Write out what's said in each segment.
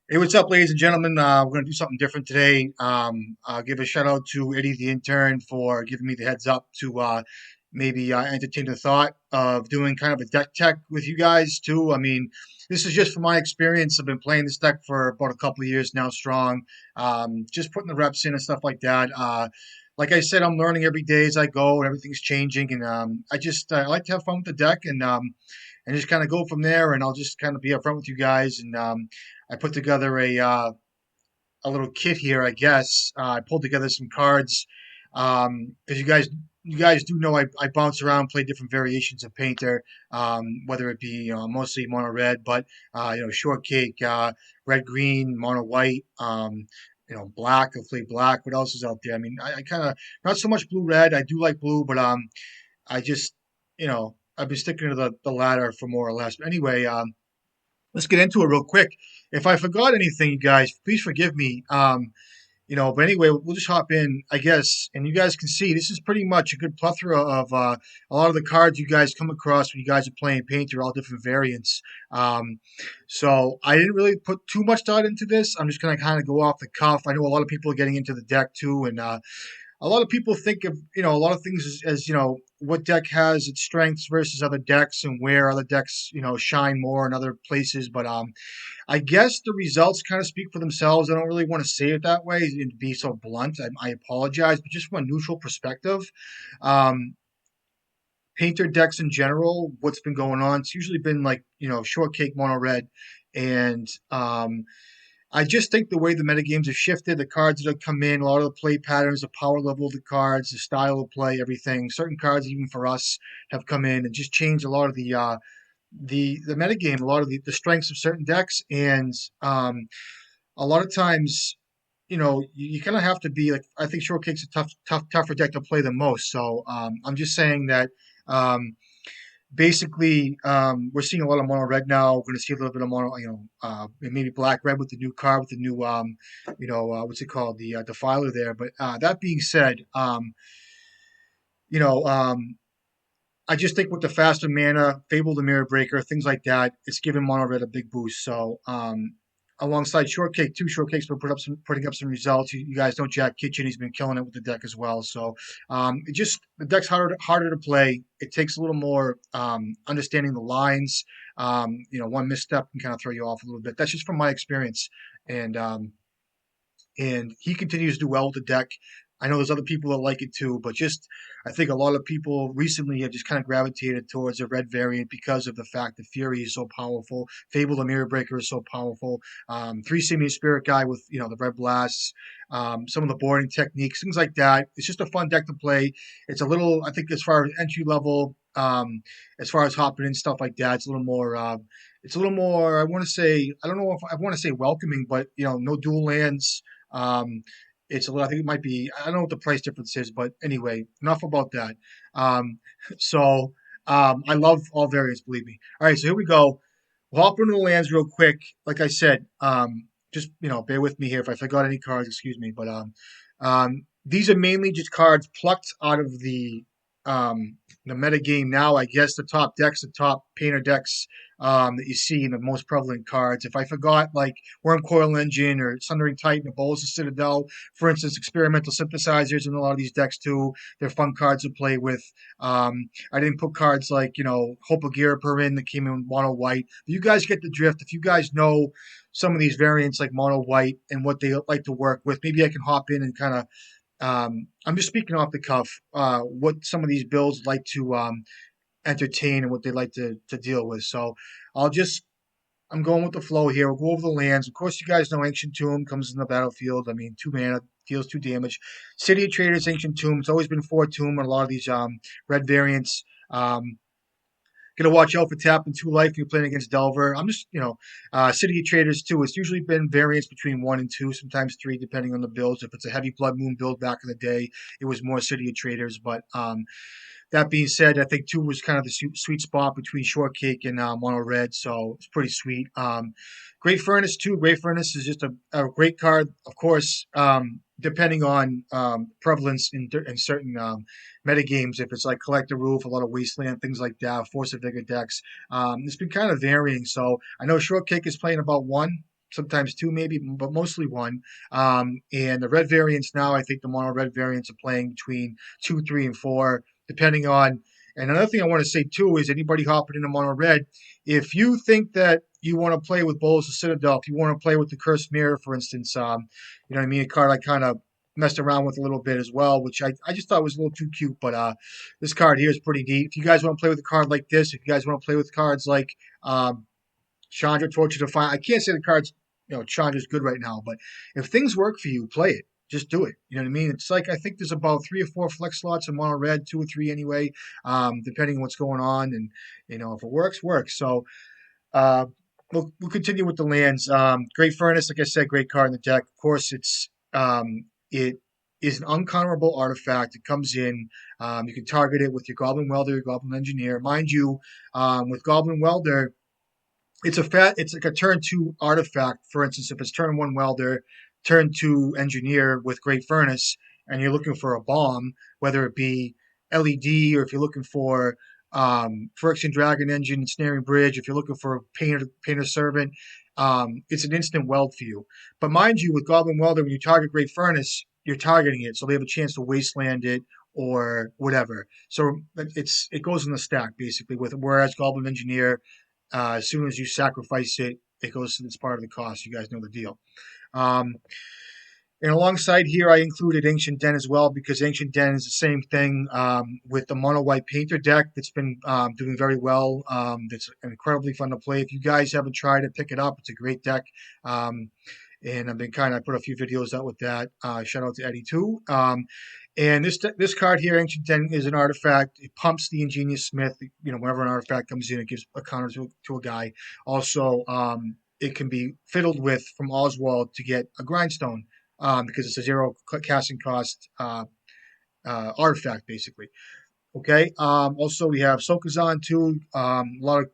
Hey, what's up, ladies and gentlemen? We're going to do something different today. I'll give a shout out to Eddie the intern for giving me the heads up to maybe entertain the thought of doing kind of a deck tech with you guys too. I mean, this is just from my experience. I've been playing this deck for about a couple of years now, strong. Just putting the reps in and stuff like that. Like I said, I'm learning every day as I go, and everything's changing. And I like to have fun with the deck and just kind of go from there. And I'll just kind of be upfront with you guys and. I put together a little kit here, I guess. I pulled together some cards because you guys do know I bounce around, play different variations of Painter, whether it be mostly mono red, but shortcake, red green, mono white. Black. I'll play black. What else is out there? I mean, I kind of not so much blue red. I do like blue, but I just I've been sticking to the latter for more or less. But anyway, let's get into it real quick. If I forgot anything, you guys, please forgive me. But anyway, we'll just hop in, I guess, and you guys can see this is pretty much a good plethora of a lot of the cards you guys come across when you guys are playing Painter, all different variants. So I didn't really put too much thought into this. I'm just gonna kind of go off the cuff. I know a lot of people are getting into the deck too, and a lot of people think of a lot of things as what deck has its strengths versus other decks and where other decks shine more in other places. But I guess the results kind of speak for themselves. I don't really want to say it that way and be so blunt. I apologize, but just from a neutral perspective, um, Painter decks in general, what's been going on, it's usually been like shortcake mono red, and I just think the way the metagames have shifted, the cards that have come in, a lot of the play patterns, the power level of the cards, the style of play, everything. Certain cards, even for us, have come in and just changed a lot of the metagame, a lot of the strengths of certain decks, and a lot of times, you kind of have to be like. I think Shortcake's a tougher deck to play than most. So I'm just saying that. Basically, we're seeing a lot of mono red now. We're going to see a little bit of mono, maybe black red with the new card with the new, what's it called, the defiler there. But that being said, you know, um, I just think with the faster mana, Fable the Mirror Breaker, things like that, it's giving mono red a big boost. So alongside Shortcake, two Shortcake's been putting up some results. You guys know Jack Kitchen; he's been killing it with the deck as well. So it just the deck's harder to play. It takes a little more understanding the lines. One misstep can kind of throw you off a little bit. That's just from my experience, and he continues to do well with the deck. I know there's other people that like it too, but just I think a lot of people recently have just kind of gravitated towards a red variant because of the fact that Fury is so powerful, Fable the Mirror Breaker is so powerful, Three Simian Spirit Guy with the red blasts, some of the boarding techniques, things like that. It's just a fun deck to play. It's a little, I think, as far as entry level, as far as hopping in stuff like that, it's a little more. It's a little more. I want to say. I don't know if I want to say welcoming, but no dual lands. It's a little, I think it might be, I don't know what the price difference is, but anyway, enough about that. Um, so I love all variants, believe me. All right, so here we go. We'll hop into the lands real quick. Like I said, just bear with me here. If I forgot any cards, excuse me. But these are mainly just cards plucked out of the meta game now. I guess the top painter decks that you see in the most prevalent cards. If I forgot, like Wormcoil Engine or Sundering Titan or Bowls of Citadel, for instance, experimental synthesizers in a lot of these decks too. They're fun cards to play with. I didn't put cards like Hope of Giraper in that came in mono white. But you guys get the drift. If you guys know some of these variants like mono white and what they like to work with, maybe I can hop in and kind of I'm just speaking off the cuff. What some of these builds like to entertain and what they like to deal with. So I'll just I'm going with the flow here. We'll go over the lands. Of course, you guys know Ancient Tomb comes in the battlefield. I mean, 2 mana deals 2 damage. City of Traders, Ancient Tomb. It's always been 4 tomb on a lot of these red variants. Gonna watch out for tapping 2 life if you're playing against Delver. I'm just, City of Traders too. It's usually been variants between 1 and 2, sometimes 3, depending on the builds. If it's a heavy Blood Moon build back in the day, it was more City of Traders. But that being said, I think 2 was kind of the sweet spot between Shortcake and Mono Red, so it's pretty sweet. Great Furnace too. Great Furnace is just a great card, of course. Depending on prevalence in certain meta games, if it's like Collector Roof, a lot of Wasteland, things like that, Force of Vigor decks, it's been kind of varying. So I know Shortcake is playing about 1. sometimes two maybe, but mostly one. And the red variants now, I think the mono red variants are playing between 2, 3, and 4, depending on. And another thing I want to say too is anybody hopping into mono red, if you think that you want to play with Bowls of Citadel, if you want to play with the Cursed Mirror, for instance, you know what I mean, a card I kind of messed around with a little bit as well, which I just thought was a little too cute. But this card here is pretty neat. If you guys want to play with a card like this, if you guys want to play with cards like Chandra, Torture Defiant, I can't say the cards, Chandra's good right now, but if things work for you, play it. Just do it. You know what I mean? It's like I think there's about 3 or 4 flex slots in mono red, 2 or 3 anyway, depending on what's going on. And if it works, works. So uh, we'll continue with the lands. Great Furnace, like I said, great card in the deck. Of course, it is an uncounterable artifact. It comes in. You can target it with your Goblin Welder, your Goblin Engineer. Mind you, with Goblin Welder, it's like a turn 2 artifact. For instance, if it's turn 1 Welder, turn 2 Engineer with Great Furnace, and you're looking for a bomb, whether it be LED or if you're looking for Phyrexian Dragon Engine, Ensnaring Bridge, if you're looking for a Painter Servant, it's an instant weld for you. But mind you, with Goblin Welder, when you target Great Furnace, you're targeting it, so they have a chance to wasteland it or whatever. So it goes in the stack basically. Whereas Goblin Engineer, as soon as you sacrifice it, it goes to this part of the cost. You guys know the deal. Um, and alongside here, I included Ancient Den as well because Ancient Den is the same thing with the mono white painter deck that's been doing very well. That's incredibly fun to play. If you guys haven't tried it, pick it up. It's a great deck. And I've been I put a few videos out with that. Shout out to Eddie too. And this card here, Ancient Den, is an artifact. It pumps the Ingenious Smith. Whenever an artifact comes in, it gives a counter to a guy. Also, it can be fiddled with from Oswald to get a Grindstone because it's a 0 casting cost artifact, basically. Okay. Also, we have Sokazan too. A lot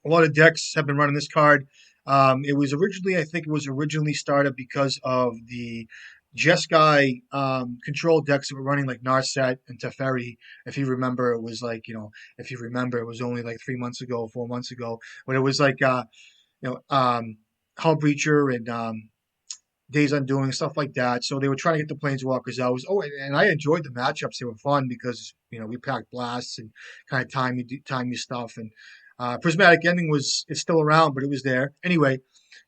of decks have been running this card. I think it was originally started because of the Jeskai control decks that were running like Narset and Teferi. If you remember, it was like, it was only like 3 months ago, 4 months ago, but it was like, Hull Breacher and Days Undoing, stuff like that. So they were trying to get the Planeswalkers out. And I enjoyed the matchups. They were fun because, we packed blasts and kind of time you stuff. And Prismatic Ending it's still around, but it was there. Anyway,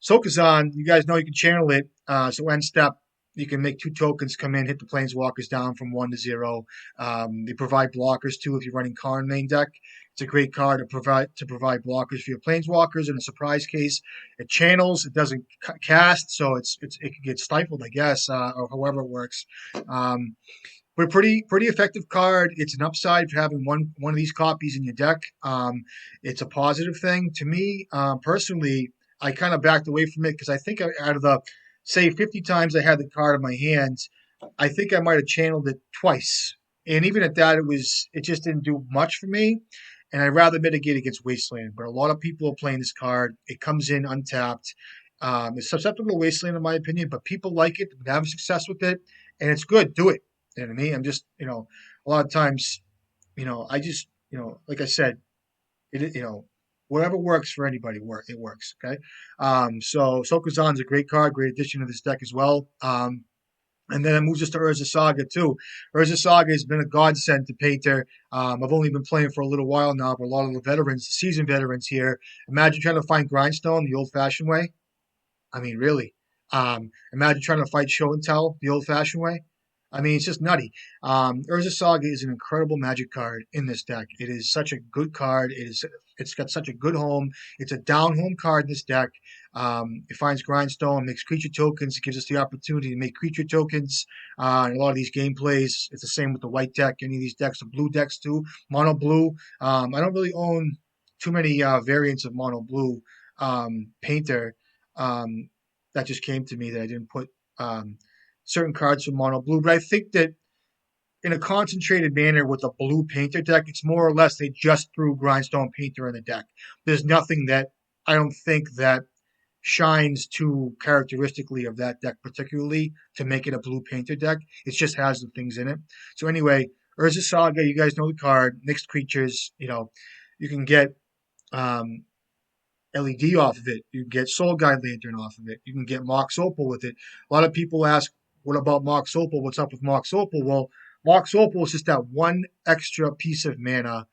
Sokazan, you guys know you can channel it. So end step, you can make 2 tokens come in, hit the Planeswalkers down from 1 to 0. They provide blockers too if you're running Karn main deck. It's a great card to provide blockers for your Planeswalkers in a surprise case. It channels, it doesn't cast, so it can get stifled, I guess, or however it works. But pretty effective card. It's an upside for having one of these copies in your deck. It's a positive thing to me personally. I kind of backed away from it because I think out of the say 50 times I had the card in my hands, I think I might have channeled it twice. And even at that, it just didn't do much for me. And I'd rather mitigate against Wasteland. But a lot of people are playing this card. It comes in untapped. It's susceptible to Wasteland, in my opinion, but people like it. They're having success with it. And it's good. Do it. You know what I mean? I'm just, a lot of times, I just, like I said, whatever works for anybody, it works. Okay. So Sokazan's a great card, great addition to this deck as well. And then it moves us to Urza Saga too. Urza Saga has been a godsend to Painter. I've only been playing for a little while now, but a lot of the veterans, the seasoned veterans here, imagine trying to find Grindstone the old-fashioned way. I mean, really. Imagine trying to fight Show and Tell the old-fashioned way. I mean, it's just nutty. Urza Saga is an incredible Magic card in this deck. It is such a good card. It's got such a good home. It's a down home card in this deck. It finds Grindstone, makes creature tokens. It gives us the opportunity to make creature tokens. In a lot of these gameplays, it's the same with the white deck. Any of these decks, the blue decks too. Mono blue. I don't really own too many variants of mono blue Painter. That just came to me that I didn't put certain cards from mono blue, but I think that in a concentrated manner with a blue Painter deck, it's more or less they just threw Grindstone Painter in the deck. There's nothing that I don't think that shines too characteristically of that deck particularly to make it a blue Painter deck. It just has the things in it. So anyway, Urza Saga, you guys know the card, mixed creatures, you can get LED off of it. You can get Soul Guide Lantern off of it. You can get Mox Opal with it. A lot of people ask, what about Mox Opal? What's up with Mox Opal? Well, Mox Opal is just that one extra piece of mana,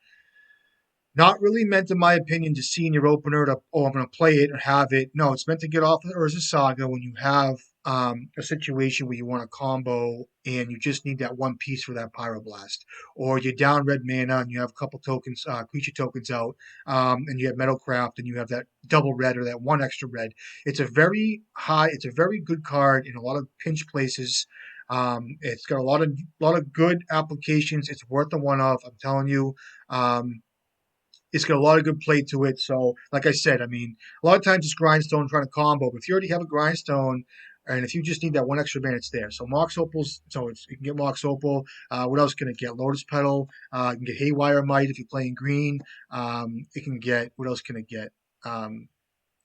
not really meant, in my opinion, to see in your opener to, oh, I'm going to play it or have it. No, it's meant to get off the Urza Saga when you have a situation where you want a combo and you just need that one piece for that Pyroblast. Or you're down red mana and you have a couple tokens, creature tokens out, and you have Metalcraft and you have that double red or that one extra red. It's a very good card in a lot of pinch places. It's got a lot of good applications. It's worth the one of. I'm telling you. It's got a lot of good play to it. So, like I said, I mean, a lot of times it's grindstone trying to combo. But if you already have a grindstone, and if you just need that one extra man, it's there. So Mox Opal's, you can get Mox Opal. What else can it get? Lotus Petal. You can get Haywire Might if you're playing green. It can get, what else can it get? I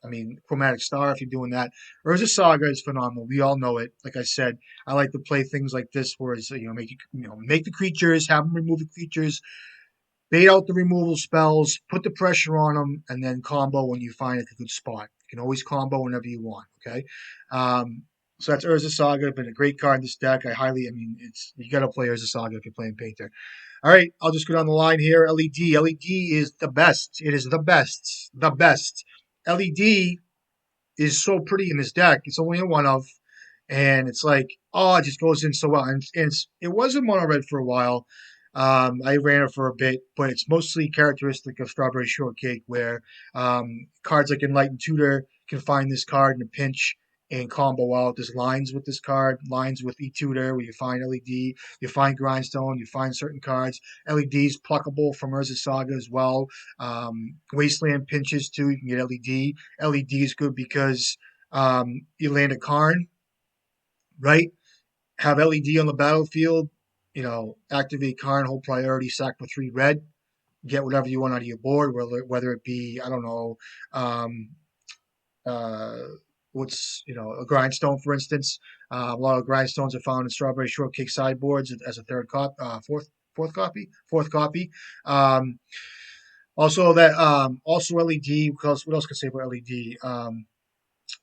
mean, Chromatic Star if you're doing that. Urza Saga is phenomenal. We all know it. Like I said, I like to play things like this where it's, make the creatures, have them remove the creatures, bait out the removal spells, put the pressure on them, and then combo when you find a good spot. You can always combo whenever you want. Okay, so that's Urza Saga. Been a great card in this deck. You got to play Urza Saga if you're playing Painter. All right, I'll just go down the line here. LED. LED is the best. It is the best. The best. LED is so pretty in this deck. It's only a one of, and it's like, oh, it just goes in so well. And it was a mono red for a while. I ran it for a bit, but it's mostly characteristic of Strawberry Shortcake, where cards like Enlightened Tutor can find this card in a pinch and combo out. There's lines with this card, lines with E-Tutor, where you find LED, you find Grindstone, you find certain cards. LED's pluckable from Urza Saga as well. Wasteland pinches too, you can get LED. LED is good because you land a Karn, right? Have LED on the battlefield, activate Karn, hold priority, sack for 3 red, get whatever you want out of your board, whether it be, I don't know, a grindstone, for instance. A lot of grindstones are found in Strawberry Shortcake sideboards as a fourth copy. Also LED, because what else can I say about LED?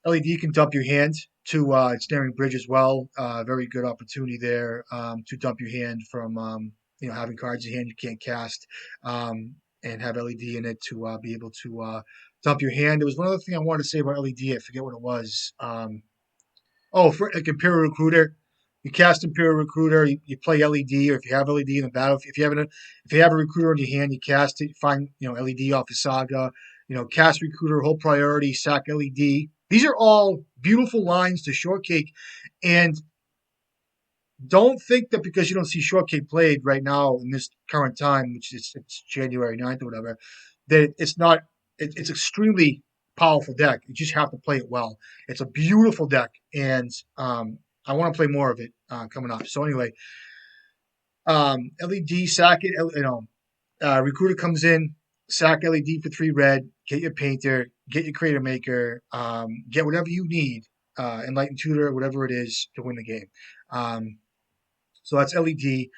LED can dump your hand to Ensnaring Bridge as well. Very good opportunity there to dump your hand from having cards in hand you can't cast, and have LED in it to be able to dump your hand. There was one other thing I wanted to say about LED. I forget what it was. For like Imperial Recruiter, you cast Imperial Recruiter, you play LED, or if you have LED in the battle, if you have a Recruiter in your hand, you cast it, you find LED off the Saga, cast Recruiter, hold priority, sack LED. These are all beautiful lines to Shortcake, and don't think that because you don't see Shortcake played right now in this current time, which is it's January 9th or whatever, that it's not. It's extremely powerful deck. You just have to play it well. It's a beautiful deck, and I want to play more of it coming up. So anyway, LED sack it. Recruiter comes in, sack LED for 3 red. Get your Painter, get your Creator Maker, get whatever you need, Enlightened Tutor, whatever it is, to win the game. So that's LED.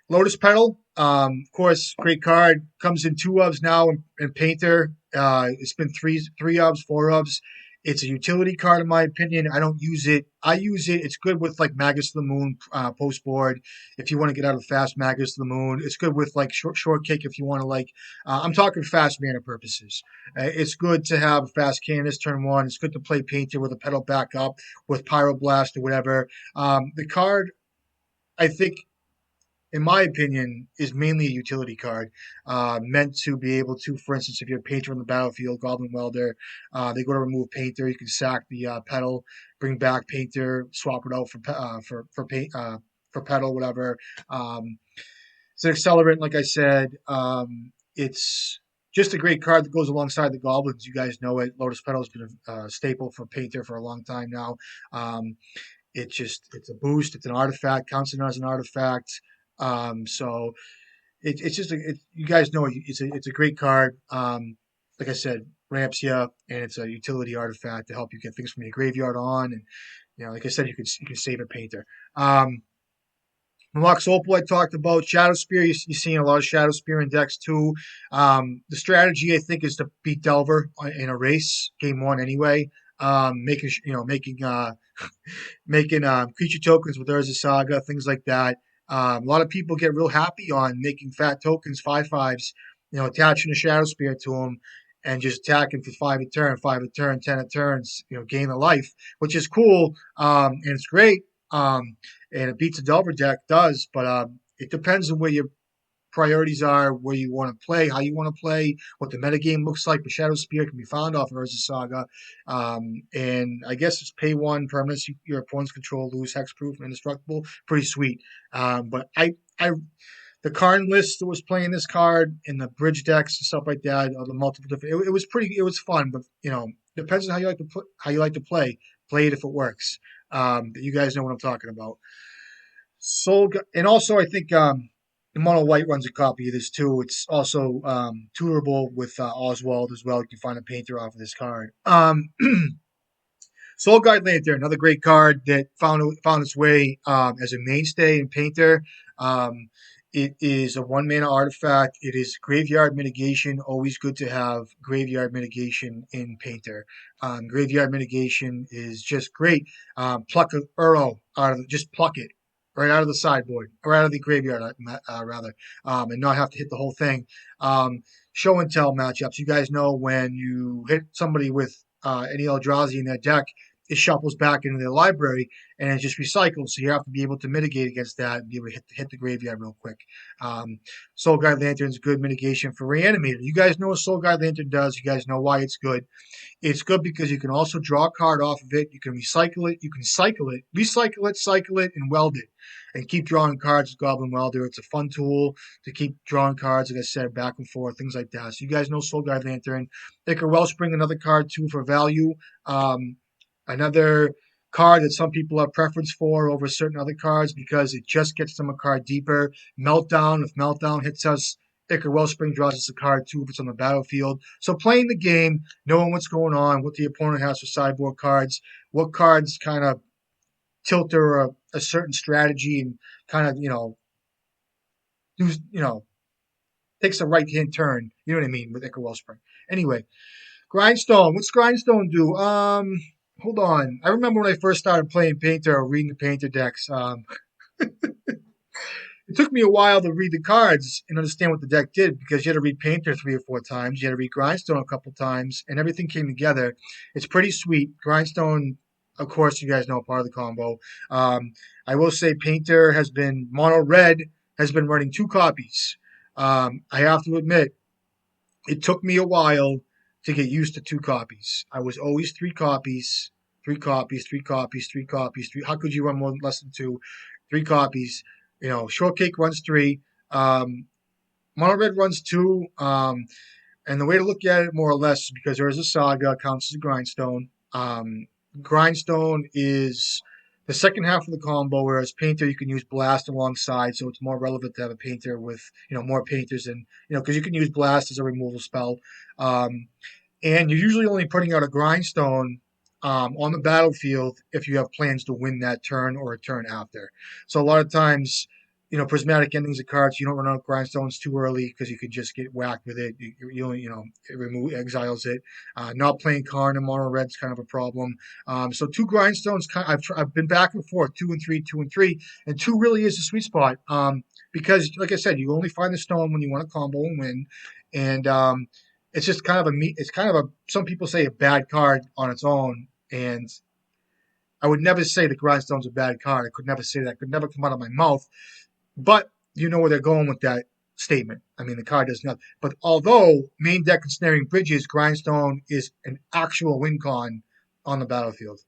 Lotus Petal, of course, great card. Comes in 2 ofs now in Painter. It's been 3 ofs, 4 ofs. It's a utility card, in my opinion. I don't use it. I use it. It's good with like Magus of the Moon post board. If you want to get out of fast Magus of the Moon, it's good with like Shortcake if you want to I'm talking fast mana purposes. It's good to have fast Candace turn 1. It's good to play Painter with a pedal back up with Pyroblast or whatever. The card, I think, in my opinion, is mainly a utility card, meant to be able to, for instance, if you're a Painter on the battlefield, Goblin Welder, they go to remove Painter, you can sack the pedal, bring back Painter, swap it out for pedal, whatever. It's an accelerant, like I said. It's just a great card that goes alongside the Goblins. You guys know it. Lotus Petal has been a staple for Painter for a long time now. It's a boost. It's an artifact. Counts it as an artifact. So it's just you guys know it's a great card. Like I said, ramps you up, and it's a utility artifact to help you get things from your graveyard on. And like I said, you can save a Painter. Mox Opal I talked about. Shadow Spear, you're seeing a lot of Shadow Spear in decks too. The strategy I think is to beat Delver in a race, game one anyway. Making creature tokens with Urza Saga, things like that. A lot of people get real happy on making fat tokens, 5/5s, attaching a Shadow Spear to them and just attacking for 5 a turn, 10 a turns, gain a life, which is cool, and it's great. And it beats a Delver deck, does, but it depends on where your priorities are, where you want to play, how you want to play, what the metagame looks like. The Shadow Spear can be found off of Urza Saga. And I guess it's pay one permanents your opponents control, lose, hexproof, and indestructible. Pretty sweet. But the Karn list that was playing this card and the bridge decks and stuff like that, the multiple different, it was fun, but depends on how you like to play. Play it if it works. You guys know what I'm talking about. And also I think Mono White runs a copy of this too. It's also tutorable with Oswald as well. You can find a painter off of this card. Soul Guide Lantern, another great card that found its way as a mainstay in Painter. It is a 1 mana artifact. It is graveyard mitigation. Always good to have graveyard mitigation in Painter. Graveyard mitigation is just great. Pluck a Earl just pluck it right out of the sideboard, or out of the graveyard, rather, and not have to hit the whole thing. Show and tell matchups. You guys know when you hit somebody with any Eldrazi in their deck, it shuffles back into their library and it just recycles. So you have to be able to mitigate against that and be able to hit the graveyard real quick. Soul Guide Lantern is good mitigation for Reanimator. You guys know what Soul Guide Lantern does. You guys know why it's good. It's good because you can also draw a card off of it. You can recycle it. You can cycle it, and weld it, and keep drawing cards with Goblin Welder. It's a fun tool to keep drawing cards, like I said, back and forth, things like that. So you guys know Soul Guide Lantern. Ichor Wellspring, another card too for value. Another card that some people have preference for over certain other cards because it just gets them a card deeper. Meltdown, if Meltdown hits us, Ichor Wellspring draws us a card too if it's on the battlefield. So playing the game, knowing what's going on, what the opponent has for sideboard cards, what cards kind of tilt a certain strategy and kind of, takes a right hand turn. You know what I mean with Ichor Wellspring. Anyway, Grindstone. What's Grindstone do? Hold on. I remember when I first started playing Painter or reading the Painter decks. It took me a while to read the cards and understand what the deck did because you had to read Painter 3 or 4 times. You had to read Grindstone a couple times, and everything came together. It's pretty sweet. Grindstone, of course, you guys know, part of the combo. I will say Painter Mono Red has been running 2 copies. I have to admit, it took me a while to get used to 2 copies. I was always 3 copies, 3 copies, 3 copies, 3 copies, 3. How could you run less than 2? 3 copies. Shortcake runs 3. Mono Red runs 2. And the way to look at it more or less is because there is a saga, counts as a grindstone. Grindstone is the second half of the combo, whereas Painter you can use Blast alongside, so it's more relevant to have a Painter with more Painters and because you can use Blast as a removal spell, and you're usually only putting out a Grindstone on the battlefield if you have plans to win that turn or a turn after. So a lot of times, prismatic endings of cards, you don't run out grindstones too early because you could just get whacked with it. You only, it exiles it. Not playing Karn and mono red's kind of a problem. So 2 grindstones, I've been back and forth, 2 and 3, 2 and 3, and 2 really is a sweet spot because, like I said, you only find the stone when you want to combo and win, and it's just kind of some people say a bad card on its own, and I would never say the grindstone's a bad card. I could never say that. It could never come out of my mouth. But you know where they're going with that statement. I mean, the card does nothing. But although main deck ensnaring bridges, Grindstone is an actual win con on the battlefield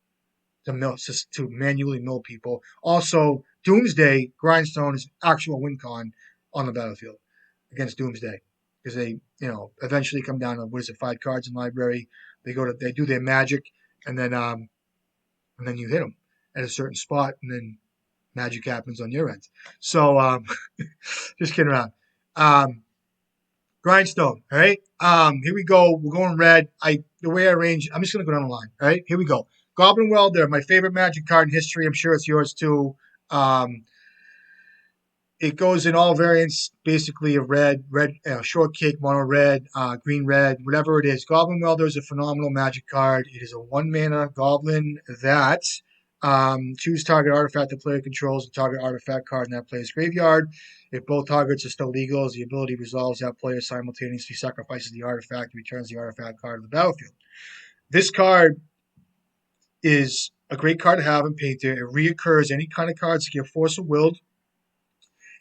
to manually mill people. Also, Doomsday, Grindstone is an actual win con on the battlefield against Doomsday because they, eventually come down to 5 cards in library. They do their magic, and then you hit them at a certain spot, and then magic happens on your end. So just kidding around. Grindstone, all right? Here we go. We're going red. The way I arrange, I'm just gonna go down the line. All right, here we go. Goblin Welder, my favorite magic card in history. I'm sure it's yours too. it goes in all variants, basically of red, shortcake, mono red, green red, whatever it is. Goblin Welder is a phenomenal magic card. It is a 1 mana goblin that choose target artifact the player controls the target artifact card in that player's graveyard. If both targets are still legals, the ability resolves that player simultaneously sacrifices the artifact and returns the artifact card to the battlefield. This card is a great card to have in Painter. It reoccurs any kind of cards that get Force of Will.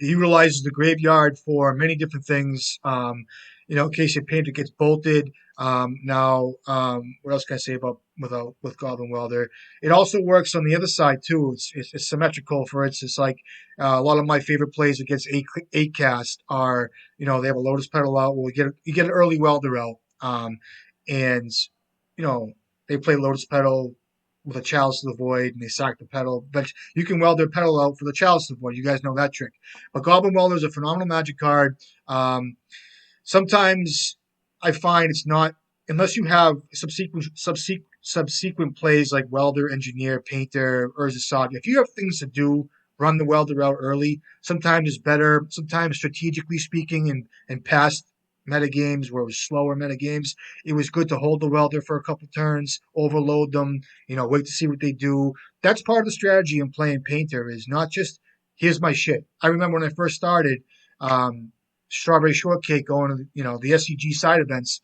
It utilizes the graveyard for many different things. In case your painter gets bolted. What else can I say about with Goblin Welder? It also works on the other side too. It's symmetrical. For instance, like a lot of my favorite plays against eight cast are they have a Lotus Petal out. Well, you get an early Welder out, and you know they play Lotus Petal with a Chalice of the Void, and they sack the petal. But you can weld their petal out for the Chalice of the Void. You guys know that trick. But Goblin Welder is a phenomenal magic card. Sometimes I find it's not, unless you have subsequent plays like Welder, Engineer, Painter, Urza Saga. If you have things to do, run the Welder out early. Sometimes it's better. Sometimes, strategically speaking, in past metagames where it was slower metagames, it was good to hold the Welder for a couple turns, overload them, wait to see what they do. That's part of the strategy in playing Painter, is not just, here's my shit. I remember when I first started, Strawberry Shortcake going to, the SCG side events.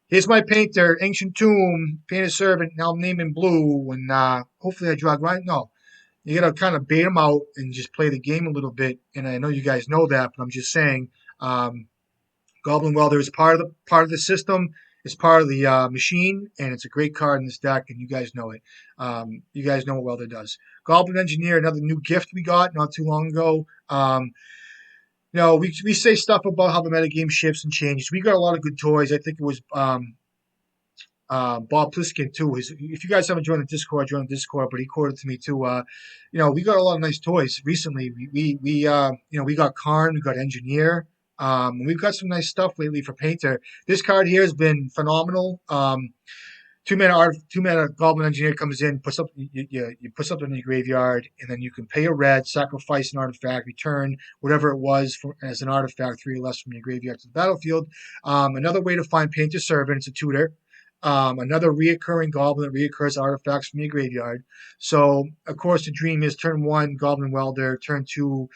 Here's my Painter, Ancient Tomb, Painted Servant, now I'm naming blue, and hopefully I draw right. No, you got to kind of bait them out and just play the game a little bit. And I know you guys know that, but I'm just saying, Goblin Welder is part of the system. It's part of the machine, and it's a great card in this deck, and you guys know it. You guys know what Welder does. Goblin Engineer, another new gift we got not too long ago. We say stuff about how the metagame shifts and changes. We got a lot of good toys. I think it was Bob Pliskin too. If you guys haven't joined the Discord, join the Discord. But he quoted to me too. We got a lot of nice toys recently. We got Karn, we got Engineer. We've got some nice stuff lately for Painter. This card here has been phenomenal. 2 mana Goblin Engineer comes in, puts up you put something in your graveyard, and then you can pay a red, sacrifice an artifact, return whatever it was as an artifact, 3 or less from your graveyard to the battlefield. Another way to find Painter Servant, it's a tutor. Another reoccurring goblin that reoccurs artifacts from your graveyard. So, of course, the dream is turn 1, Goblin Welder, turn 2,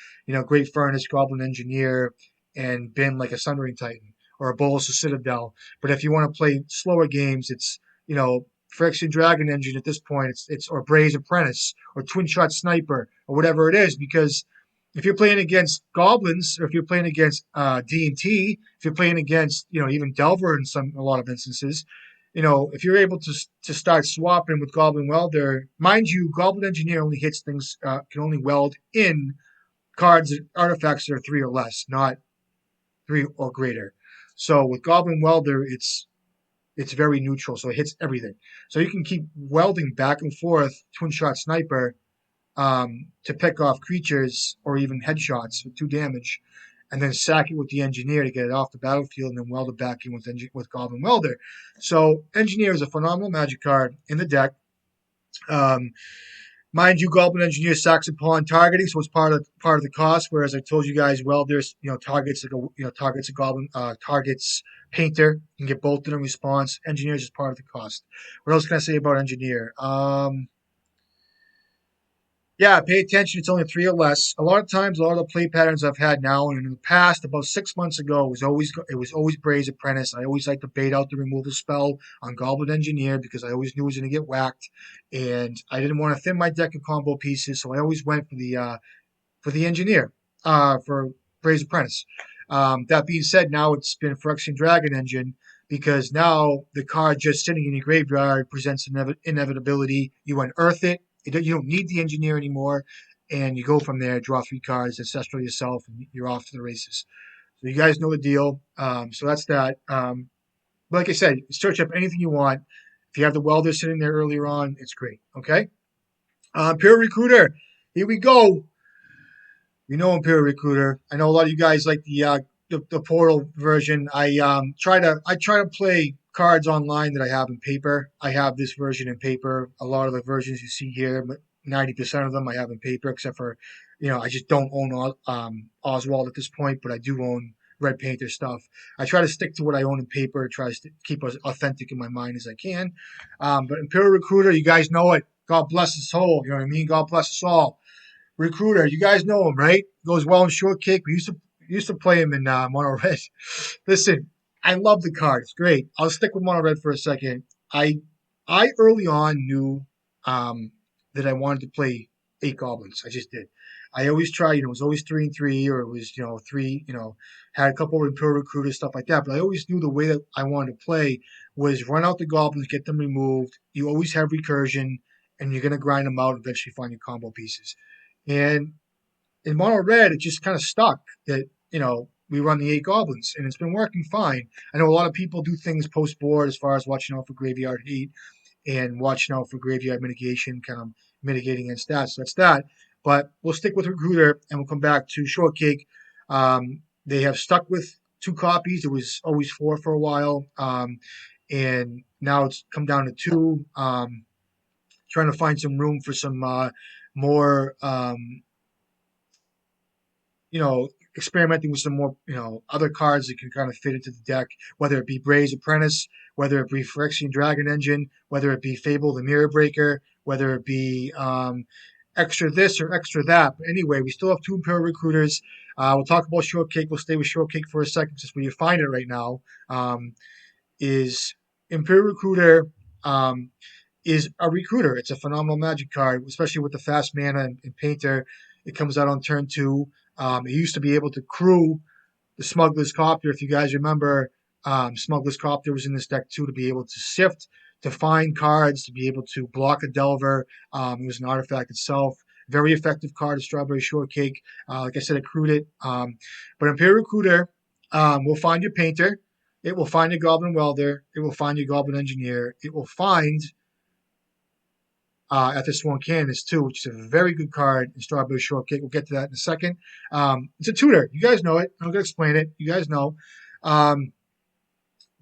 Great Furnace, Goblin Engineer, and bin like a Sundering Titan or a Bolus of Citadel. But if you want to play slower games, it's, Phyrexian Dragon Engine at this point, it's or Braze Apprentice or Twin Shot Sniper or whatever it is, because if you're playing against goblins, or if you're playing against D&T, if you're playing against, even Delver in a lot of instances, if you're able to start swapping with Goblin Welder, mind you, Goblin Engineer only hits things, can only weld in cards, artifacts that are 3 or less, not 3 or greater. So with Goblin Welder, it's very neutral, so it hits everything. So you can keep welding back and forth, Twin Shot Sniper, to pick off creatures or even headshots for 2 damage, and then sack it with the Engineer to get it off the battlefield, and then weld it back in with Goblin Welder. So Engineer is a phenomenal magic card in the deck. Mind you, Goblin Engineer sacks upon targeting, so it's part of the cost. Whereas I told you guys, Welder's targets Painter, you can get both in response. Engineer is just part of the cost. What else can I say about Engineer? Pay attention. It's only 3 or less. A lot of times, a lot of the play patterns I've had now and in the past, about 6 months ago, it was always Braze Apprentice. I always like to bait out the removal spell on Goblin Engineer because I always knew it was going to get whacked, and I didn't want to thin my deck of combo pieces, so I always went for the Engineer, for Braze Apprentice. That being said, now it's been Phyrexian Dragon Engine, because now the card just sitting in your graveyard presents inevitability. You unearth it. You don't need the Engineer anymore, and you go from there, draw 3 cards, Ancestral yourself, and you're off to the races. So you guys know the deal. So that's that. But like I said, search up anything you want. If you have the Welder sitting there earlier on, it's great. Okay? Imperial Recruiter. Here we go. You know Imperial Recruiter. I know a lot of you guys like the Portal version. I try to play cards online that I have in paper. I have this version in paper. A lot of the versions you see here, 90% of them I have in paper, except for, I just don't own Oswald at this point, but I do own Red Painter stuff. I try to stick to what I own in paper, try to keep as authentic in my mind as I can. But Imperial Recruiter, you guys know it. God bless his soul. You know what I mean? God bless us all. Recruiter, you guys know him, right? Goes well in short kick. We used to play him in mono red. Listen, I love the card. It's great. I'll stick with mono red for a second. I I early on knew that I wanted to play 8 goblins. I just did. I always tried, it was always 3 and 3, or it was, three, had a couple of Imperial Recruiters, stuff like that. But I always knew the way that I wanted to play was run out the goblins, get them removed. You always have recursion, and you're gonna grind them out and eventually find your combo pieces. And in mono red, it just kind of stuck that, we run the 8 goblins, and it's been working fine. I know a lot of people do things post board as far as watching out for graveyard heat and watching out for graveyard mitigation, kind of mitigating against that. So that's that. But we'll stick with Recruiter, and we'll come back to Shortcake. They have stuck with 2 copies. It was always 4 for a while, and now it's come down to 2. Trying to find some room for some more, experimenting with some more, other cards that can kind of fit into the deck, whether it be Bray's Apprentice, whether it be Phyrexian Dragon Engine, whether it be Fable the Mirror Breaker, whether it be extra this or extra that. But anyway, we still have 2 Imperial Recruiters. We'll talk about Shortcake. We'll stay with Shortcake for a second, just where you find it right now. Is Imperial Recruiter is a recruiter. It's a phenomenal magic card, especially with the fast mana and Painter. It comes out on turn 2. It used to be able to crew the Smuggler's Copter. If you guys remember, Smuggler's Copter was in this deck too, to be able to sift, to find cards, to be able to block a Delver. It was an artifact itself. Very effective card, Strawberry Shortcake. Like I said, it crewed it. But Imperial Recruiter will find your Painter. It will find your Goblin Welder. It will find your Goblin Engineer. It will find at the Sworn Canvas too, which is a very good card in Strawberry Shortcake. We'll get to that in a second. It's a tutor. You guys know it. I'm going to explain it. You guys know.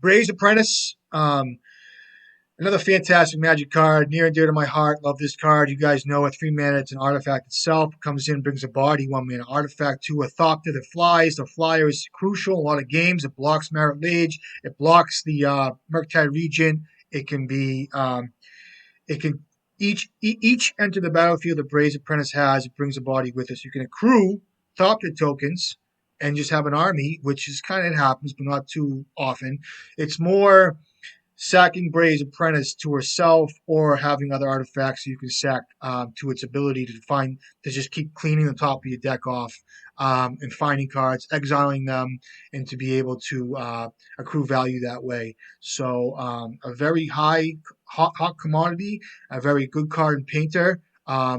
Bray's Apprentice, another fantastic magic card, near and dear to my heart. Love this card. You guys know it. 3 mana. It's an artifact itself. Comes in, brings a body. 1 mana artifact. 2, a Thopter that flies. The flyer is crucial in a lot of games. It blocks Marit Lage. It blocks the Murktide Regent. It can be. It can each enter the battlefield that Bray's Apprentice has. It brings a body with us. You can accrue Thopter tokens and just have an army, which is kind of, it happens, but not too often. It's more sacking Bray's Apprentice to herself, or having other artifacts you can sack to its ability to just keep cleaning the top of your deck off, and finding cards, exiling them, and to be able to accrue value that way. So a very hot commodity, a very good card in Painter. A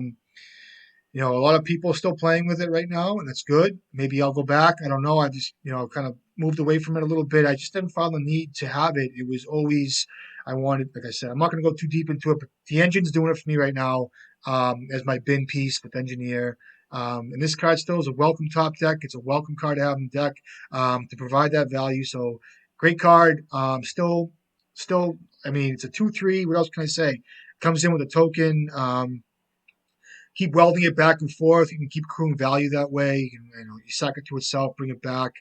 lot of people are still playing with it right now, and that's good. Maybe I'll go back. I don't know. I just, kind of moved away from it a little bit. I just didn't feel the need to have it. It was always, I wanted, like I said, I'm not going to go too deep into it, but the engine's doing it for me right now, as my bin piece with Engineer. And this card still is a welcome top deck. It's a welcome card to have in the deck, to provide that value. So great card. Still, I mean, it's a 2/3. What else can I say? Comes in with a token. Keep welding it back and forth. You can keep accruing value that way. You sack it to itself, bring it back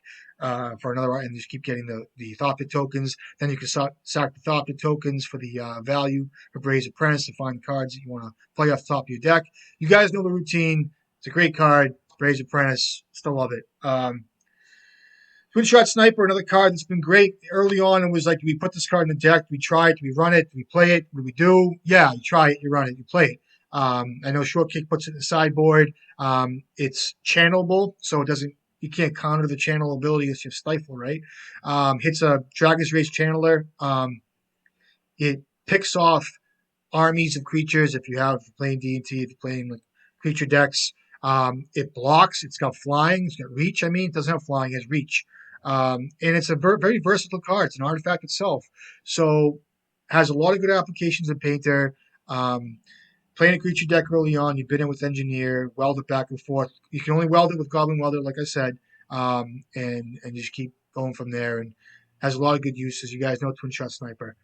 for another, and just keep getting the Thopter tokens. Then you can sack the Thopter tokens for the value for Bray's Apprentice to find cards that you want to play off the top of your deck. You guys know the routine. It's a great card. Bray's Apprentice. Still love it. Twin Shot Sniper, another card that's been great. Early on, it was like, do we put this card in the deck? Do we try it? Do we run it? Do we play it? What do we do? Yeah, you try it, you run it, you play it. I know Shortcake puts it in the sideboard. It's channelable, so you can't counter the channel ability as you Stifle, right? Hits a Dragon's Race Channeler. It picks off armies of creatures if you're playing D&T, if you're playing like creature decks. It blocks. It's got flying. It's got reach. It doesn't have flying. It has reach. And it's a very versatile card. It's an artifact itself. So has a lot of good applications in Painter. Playing a creature deck early on, you bid in with Engineer, weld it back and forth. You can only weld it with Goblin Welder, like I said, and just keep going from there. And has a lot of good uses. You guys know Twin Shot Sniper.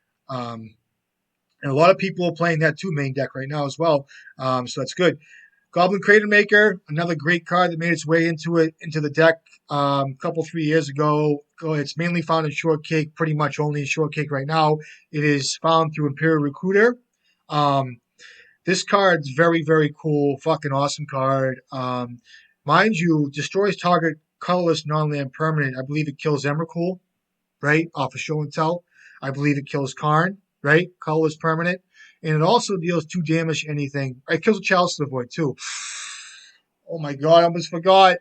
And a lot of people are playing that too, main deck right now as well. So that's good. Goblin Crater Maker, another great card that made its way into the deck a couple 3 years ago. It's mainly found in Shortcake, pretty much only in Shortcake right now. It is found through Imperial Recruiter. Um, this card's very, very cool, fucking awesome card. Mind you, destroys target colorless non-land permanent. I believe it kills Emrakul, right, off of Show and Tell. I believe it kills Karn, right, colorless permanent. And it also deals 2 damage anything. It kills a Chalice of the Void, too. Oh my god, I almost forgot.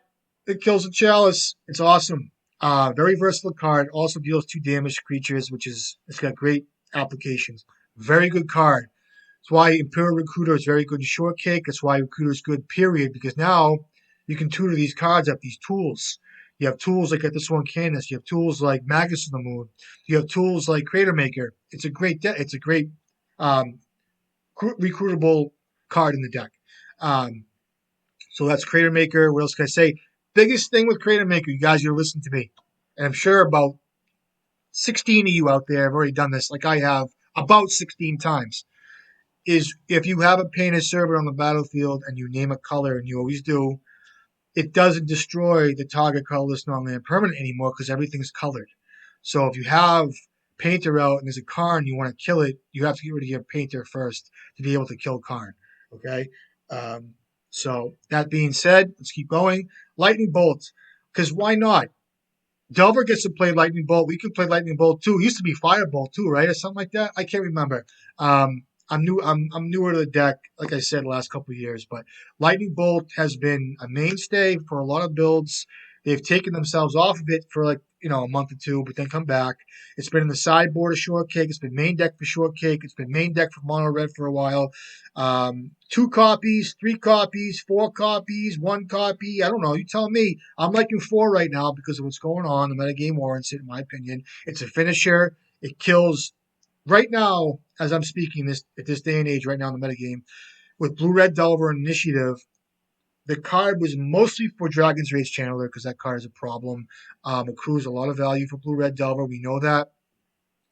It kills a Chalice. It's awesome. Very versatile card. Also deals 2 damage to creatures, it's got great applications. Very good card. That's why Imperial Recruiter is very good in Shortcake. That's why Recruiter is good, period. Because now you can tutor these cards up, these tools. You have tools like Get This One Canis. You have tools like Magus of the Moon. You have tools like Crater Maker. It's a great um, recruitable card in the deck. So that's Crater Maker. What else can I say? Biggest thing with Crater Maker, you guys, you're listening to me. And I'm sure about 16 of you out there have already done this, like I have about 16 times. Is if you have a painted servant on the battlefield and you name a color, and you always do, it doesn't destroy the target colorless non-land permanent anymore because everything's colored. So if you have Painter out and there's a Karn, you want to kill it, you have to get rid of your Painter first to be able to kill Karn. Okay? So that being said, let's keep going. Lightning Bolt, because why not? Delver gets to play Lightning Bolt. We can play Lightning Bolt too. It used to be Firebolt too, right, or something like that. I can't remember. I'm new. I'm newer to the deck, like I said, the last couple of years. But Lightning Bolt has been a mainstay for a lot of builds. They've taken themselves off of it for a month or two, but then come back. It's been in the sideboard of Shortcake. It's been main deck for Shortcake. It's been main deck for Mono Red for a while. 2 copies, 3 copies, 4 copies, 1 copy. I don't know. You tell me. I'm liking 4 right now because of what's going on. The metagame warrants it, in my opinion. It's a finisher. It kills right now, as I'm speaking at this day and age, right now in the metagame, with Blue Red Delver and Initiative. The card was mostly for Dragon's Rage Channeler because that card is a problem. Accrues a lot of value for Blue Red Delver. We know that.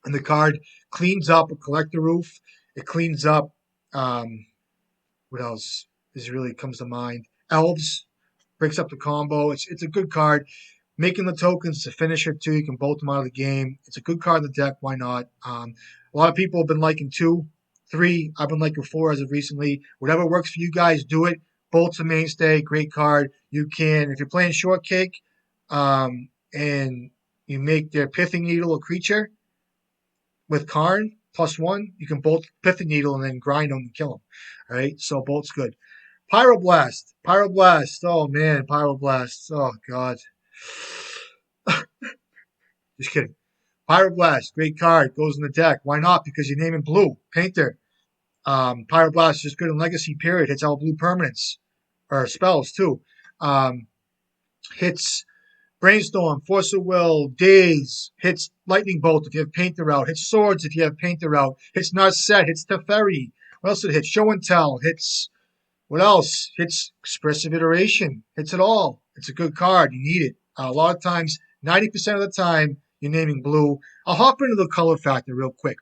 And the card cleans up a Collector Roof. It cleans up, what else really comes to mind? Elves. Breaks up the combo. It's a good card. Making the tokens, it's a finisher too. You can bolt them out of the game. It's a good card in the deck. Why not? A lot of people have been liking 2, 3. I've been liking 4 as of recently. Whatever works for you guys, do it. Bolt's a mainstay. Great card. You can, if you're playing Shortcake, and you make their Pithing Needle a creature with Karn +1, you can bolt Pithing Needle and then grind them and kill them. All right, so Bolt's good. Pyroblast. Oh man, Pyroblast. Oh god. Just kidding. Pyroblast, great card, goes in the deck. Why not? Because you name it blue. Painter. Pyroblast is good in Legacy, period. Hits all blue permanents. Or spells, too. Hits Brainstorm, Force of Will, Daze. Hits Lightning Bolt if you have Painter out. Hits Swords if you have Painter out. Hits Narset. Hits Teferi. What else did it hit? Show and Tell. Hits... What else? Hits Expressive Iteration. Hits it all. It's a good card. You need it. A lot of times, 90% of the time, you're naming blue. I'll hop into the color factor real quick.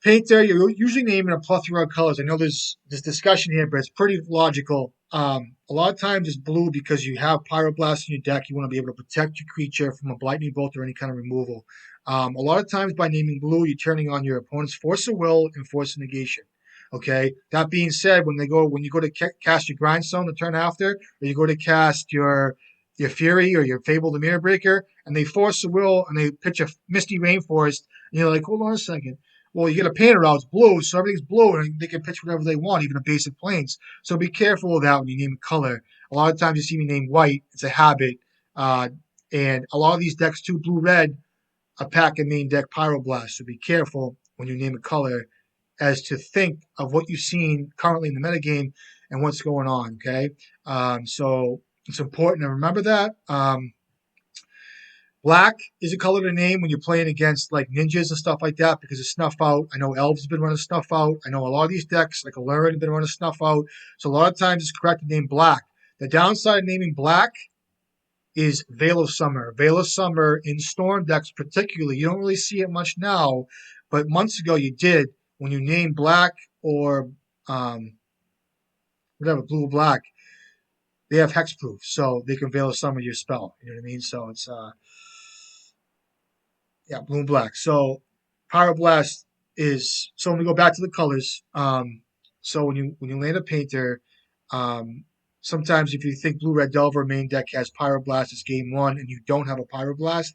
Painter, you're usually naming a plethora of colors. I know there's this discussion here, but it's pretty logical. A lot of times it's blue because you have Pyroblast in your deck. You want to be able to protect your creature from a Lightning Bolt or any kind of removal. A lot of times by naming blue, you're turning on your opponent's Force of Will and Force of Negation. Okay. That being said, when you go to cast your Grindstone the turn after, or you go to cast your Fury or your Fabled Mirror Breaker, and they force the will and they pitch a Misty Rainforest, and you're like, hold on a second. Well, you get a Painter out, it's blue, so everything's blue, and they can pitch whatever they want, even a basic planes. So be careful of that when you name a color. A lot of times you see me name white, it's a habit. And a lot of these decks too, blue-red, a pack and main deck Pyroblast. So be careful when you name a color as to think of what you've seen currently in the metagame and what's going on, okay? So it's important to remember that. Black is a color to name when you're playing against like ninjas and stuff like that because of Snuff Out. I know Elves have been running Snuff Out. I know a lot of these decks, like Allurin, have been running Snuff Out. So a lot of times it's correct to name Black. The downside of naming Black is Veil of Summer. Veil of Summer in Storm decks particularly, you don't really see it much now, but months ago you did when you named black or um, whatever, blue or black. They have hexproof, so they can veil some of your spell. You know what I mean? So it's yeah, blue and black. So Pyroblast is so when we go back to the colors. So when you land a painter, um, sometimes if you think blue red delver main deck has Pyroblast as game one and you don't have a Pyroblast,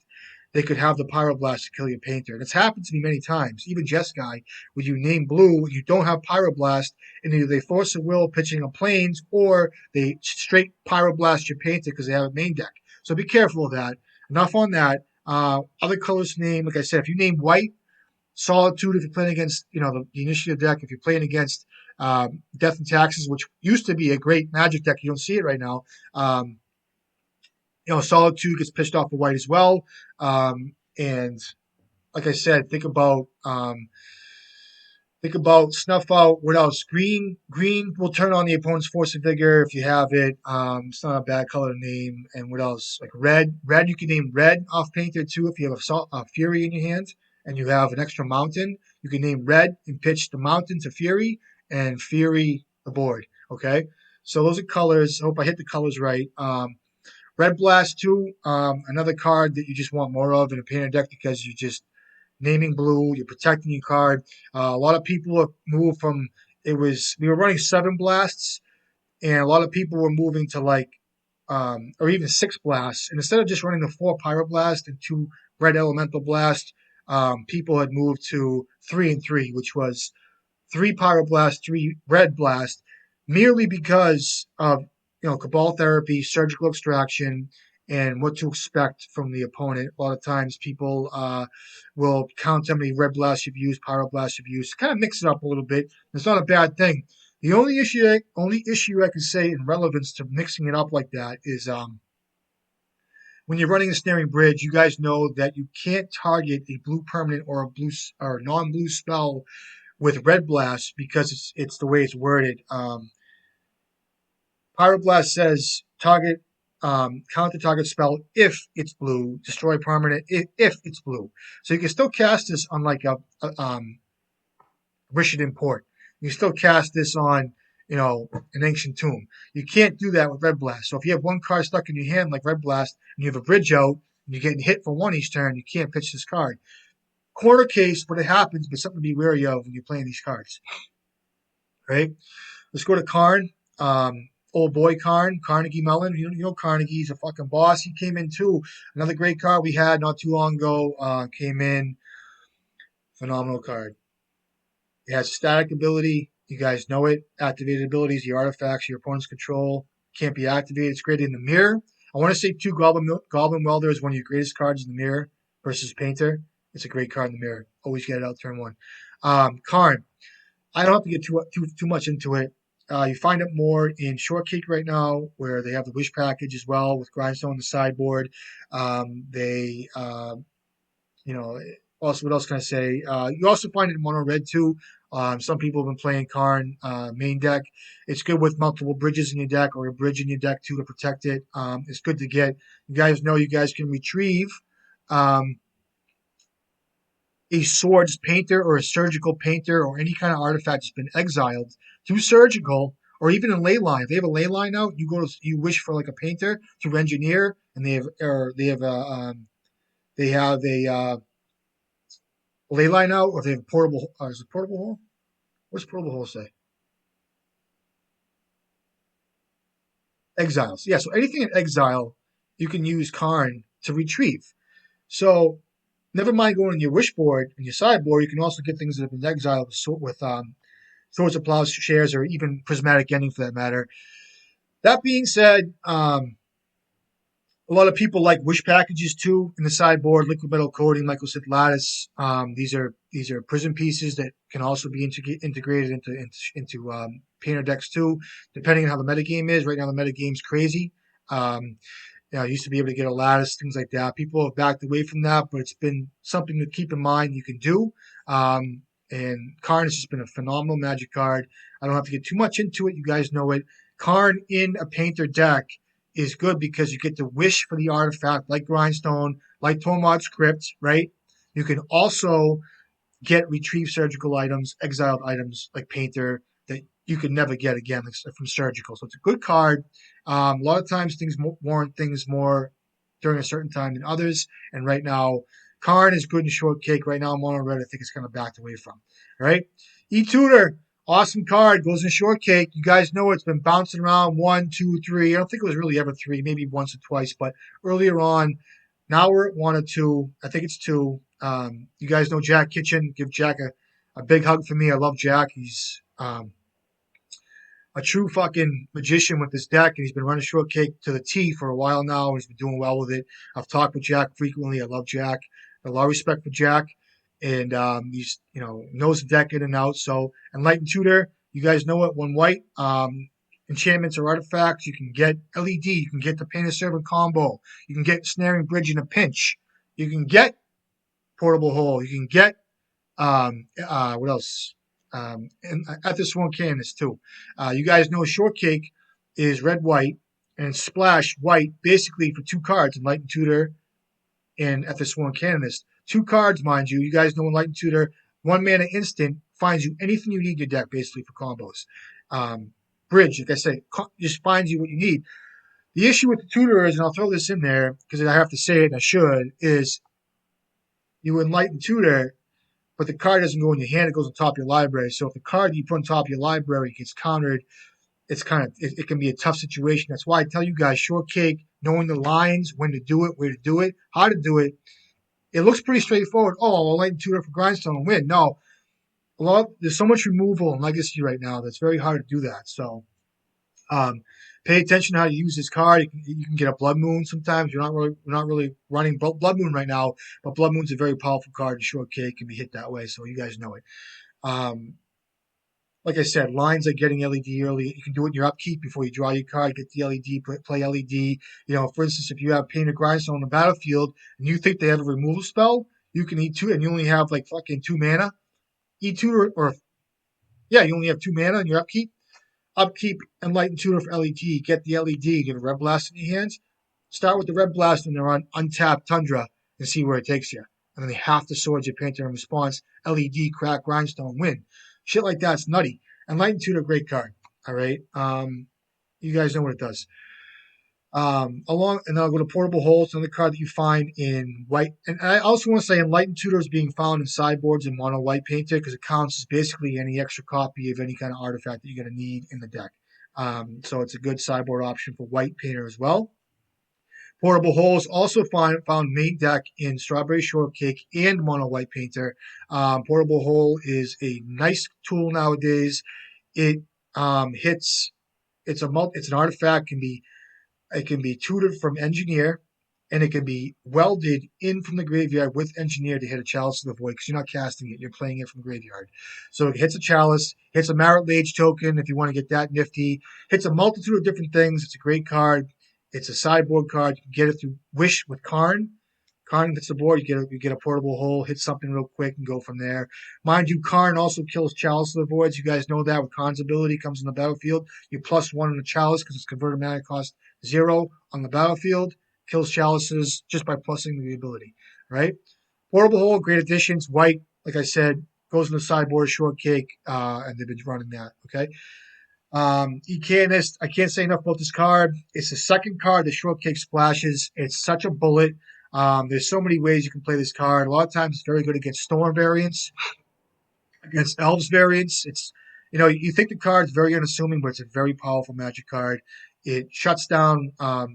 they could have the Pyroblast to kill your painter. And it's happened to me many times. Even Jeskai, when you name blue, you don't have Pyroblast, and either they force a will pitching a planes or they straight Pyroblast your painter because they have a main deck. So be careful of that. Enough on that. Other colors to name, like I said, if you name white, Solitude, if you're playing against, the initiative deck, if you're playing against Death and Taxes, which used to be a great Magic deck, you don't see it right now. Solitude gets pitched off of white as well. And like I said, think about snuff out. What else? Green will turn on the opponent's force of vigor if you have it. It's not a bad color to name. And what else? Like red you can name red off painter too if you have a fury in your hand and you have an extra mountain. You can name red and pitch the mountain to fury and fury the board. Okay, so those are colors. I hope I hit the colors right. Red Blast 2, another card that you just want more of in a painter deck because you just naming blue, you're protecting your card. A lot of people have moved from we were running 7 blasts, and a lot of people were moving to or even 6 blasts. And instead of just running the 4 pyroblast and 2 red elemental blast, people had moved to 3 and 3, which was 3 pyroblast, 3 red blast, merely because of cabal therapy, surgical extraction, and what to expect from the opponent. A lot of times people will count how many red blasts you've used, pyroblasts you've used, kind of mix it up a little bit. It's not a bad thing. The only issue I can say in relevance to mixing it up like that is when you're running a snaring bridge, you guys know that you can't target a blue permanent or a blue or non-blue spell with red blast because it's the way it's worded. Pyroblast says target counter target spell if it's blue, destroy permanent if it's blue. So you can still cast this on like a Rishadan Port. You can still cast this on an Ancient Tomb. You can't do that with Red Blast. So if you have one card stuck in your hand like Red Blast and you have a bridge out and you're getting hit for 1 each turn, you can't pitch this card. Corner case, but it happens, but something to be wary of when you're playing these cards. Right? Let's go to Karn. Old boy Karn, Carnegie Mellon. You know Carnegie's a fucking boss. He came in too. Another great card we had not too long ago came in. Phenomenal card. It has static ability. You guys know it. Activated abilities, your artifacts, your opponent's control can't be activated. It's great in the mirror. I want to say 2 Goblin Welder is one of your greatest cards in the mirror versus Painter. It's a great card in the mirror. Always get it out turn 1. Karn. I don't have to get too much into it. You find it more in Shortcake right now, where they have the Wish package as well with Grindstone and the sideboard. Also, what else can I say? You also find it in Mono Red too. Some people have been playing Karn main deck. It's good with multiple bridges in your deck or a bridge in your deck too to protect it. It's good to get. You guys know you guys can retrieve a swords painter or a surgical painter or any kind of artifact that's been exiled to surgical or even a ley line. If they have a ley line out, you wish for like a painter to engineer, and they have a ley line out, or if they have a portable. Is it portable hole? What's portable hole say? Exiles. Yeah. So anything in exile, you can use Karn to retrieve. So never mind going on your wish board and your sideboard. You can also get things that have been exiled with Swords of Plowshares or even Prismatic Ending for that matter. That being said, a lot of people like wish packages too in the sideboard. Liquid metal coating, Microsith lattice. These are prism pieces that can also be integrated into painter decks too, depending on how the metagame is. Right now the metagame's crazy. I used to be able to get a lattice, things like that. People have backed away from that, but it's been something to keep in mind you can do. And Karn has just been a phenomenal Magic card. I don't have to get too much into it. You guys know it. Karn in a painter deck is good because you get to wish for the artifact like Grindstone, like Tormod's Crypt, right? You can also get retrieve surgical items, exiled items like Painter that you could never get again from surgical. So it's a good card. A lot of times things warrant things more during a certain time than others. And right now, Karn is good in shortcake. Right now, Mono Red, I think it's kind of backed away from. All right. E-Tutor, awesome card, goes in shortcake. You guys know it's been bouncing around 1, 2, 3. I don't think it was really ever 3, maybe once or twice, but earlier on, now we're at 1 or 2. I think it's 2. You guys know Jack Kitchen. Give Jack a big hug for me. I love Jack. He's a true fucking magician with this deck, and he's been running shortcake to the T for a while now. He's been doing well with it. I've talked with Jack frequently. I love Jack. A lot of respect for Jack, and he's knows the deck in and out. So Enlightened Tutor, you guys know it. 1 white. Enchantments or artifacts. You can get LED. You can get the Painter Servant combo. You can get Snaring Bridge in a pinch. You can get Portable Hole. You can get what else? And at this one Canvas too. You guys know Shortcake is red white and Splash white, basically for 2 cards. Enlightened Tutor and at this one Canvas, 2 cards, mind you. You guys know Enlightened Tutor, 1 mana instant finds you anything you need in your deck, basically for combos. Bridge, like I said, just finds you what you need. The issue with the Tutor is, and I'll throw this in there because I have to say it and I should, is you Enlightened Tutor, but the card doesn't go in your hand, it goes on top of your library. So if the card you put on top of your library gets countered, it's it can be a tough situation. That's why I tell you guys, shortcake, knowing the lines, when to do it, where to do it, how to do it. It looks pretty straightforward. Oh, I'll Enlightened Tutor for Grindstone and win. No, there's so much removal in Legacy right now that's very hard to do that. So pay attention to how you use this card. You can get a Blood Moon sometimes. We're not really running Blood Moon right now, but Blood Moon's a very powerful card. And Shortcake can be hit that way, so you guys know it. Like I said, lines like getting LED early. You can do it in your upkeep before you draw your card. Get the LED, play LED. For instance, if you have Painted Grindstone on the battlefield and you think they have a removal spell, you can E2, and you only have like fucking 2 mana. E2 you only have 2 mana in your upkeep. Upkeep Enlightened Tutor for LED. Get the LED. Get a Red Blast in your hands. Start with the Red Blast when they're on untapped Tundra and see where it takes you. And then they have to sword your Painter in response. LED, crack, Grindstone, win. Shit like that's nutty. Enlightened Tutor, great card. All right. You guys know what it does. And then I'll go to Portable Hole. It's another card that you find in white. And I also want to say Enlightened Tutor is being found in sideboards and mono white Painter because it counts as basically any extra copy of any kind of artifact that you're going to need in the deck. So it's a good sideboard option for white Painter as well. Portable Holes also found main deck in Strawberry Shortcake and Mono White Painter. Portable Hole is a nice tool nowadays. It hits. It's an artifact. It can be tutored from Engineer, and it can be welded in from the graveyard with Engineer to hit a Chalice of the Void because you're not casting it, you're playing it from the graveyard. So it hits a Chalice, hits a Marit Lage token if you want to get that nifty, hits a multitude of different things. It's a great card. It's a sideboard card. You can get it through Wish with Karn. Karn hits the board, you get a Portable Hole, hit something real quick, and go from there. Mind you, Karn also kills Chalice of the Voids. You guys know that with Karn's ability, comes in the battlefield. You +1 on the Chalice because it's converted mana cost 0 on the battlefield. Kills Chalices just by plussing the ability, right? Portable Hole, great additions. White, like I said, goes in the sideboard, Shortcake, and they've been running that, okay? Ecanist, I can't say enough about this card. It's the second card that Shortcake splashes. It's such a bullet. There's so many ways you can play this card. A lot of times it's very good against Storm variants, against Elves variants. It's, you think the card's very unassuming, but it's a very powerful Magic card. It shuts down a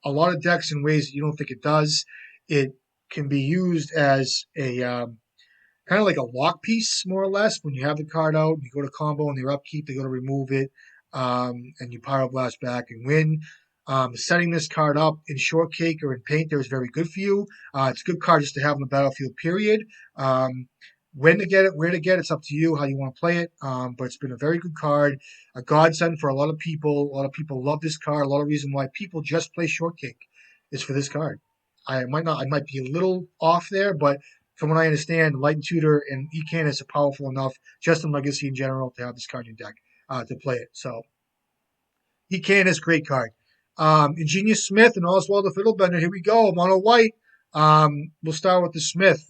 lot of decks in ways that you don't think it does. It can be used as a kind of like a lock piece, more or less. When you have the card out, you go to combo and your upkeep, they go to remove it, and you Pyroblast back and win. Setting this card up in Shortcake or in Painter is very good for you. It's a good card just to have on the battlefield, period. When to get it, where to get it, it's up to you how you want to play it. But it's been a very good card, a godsend for a lot of people. A lot of people love this card. A lot of reason why people just play Shortcake is for this card. I might be a little off there, but from what I understand, Enlightened Tutor and Ecanist are powerful enough, just in Legacy in general, to have this card in your deck to play it. So, Ecanist, great card. Ingenious Smith and Oswald the Fiddlebender. Here we go. Mono White. We'll start with the Smith.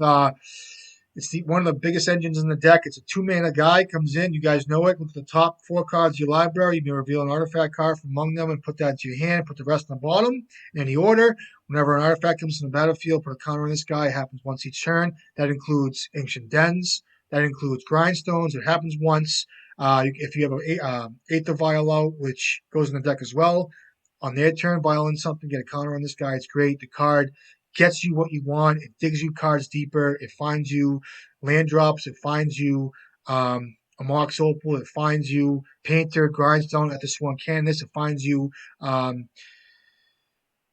It's one of the biggest engines in the deck. It's a 2-mana guy, comes in, you guys know it. Look at the top 4 cards of your library. You may reveal an artifact card from among them and put that into your hand. Put the rest on the bottom in any order. Whenever an artifact comes from the battlefield, put a counter on this guy. It happens once each turn. That includes Ancient Dens. That includes Grindstones. It happens once. If you have an Aether Vial out, which goes in the deck as well, on their turn, violate something, get a counter on this guy. It's great. The card gets you what you want. It digs you cards deeper. It finds you land drops. It finds you a Mox Opal. It finds you Painter, Grindstone at the Sworn Canvas. It finds you, what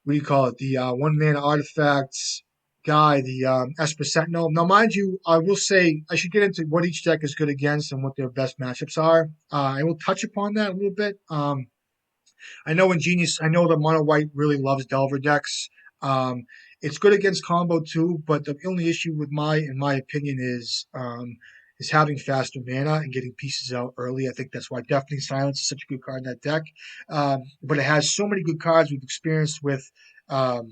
do you call it? The 1-mana artifacts guy, the Esper Sentinel. Now, mind you, I will say I should get into what each deck is good against and what their best matchups are. I will touch upon that a little bit. I know I know the mono white really loves Delver decks. It's good against combo too, but the only issue with in my opinion, is having faster mana and getting pieces out early. I think that's why Deafening Silence is such a good card in that deck. But it has so many good cards we've experienced with, what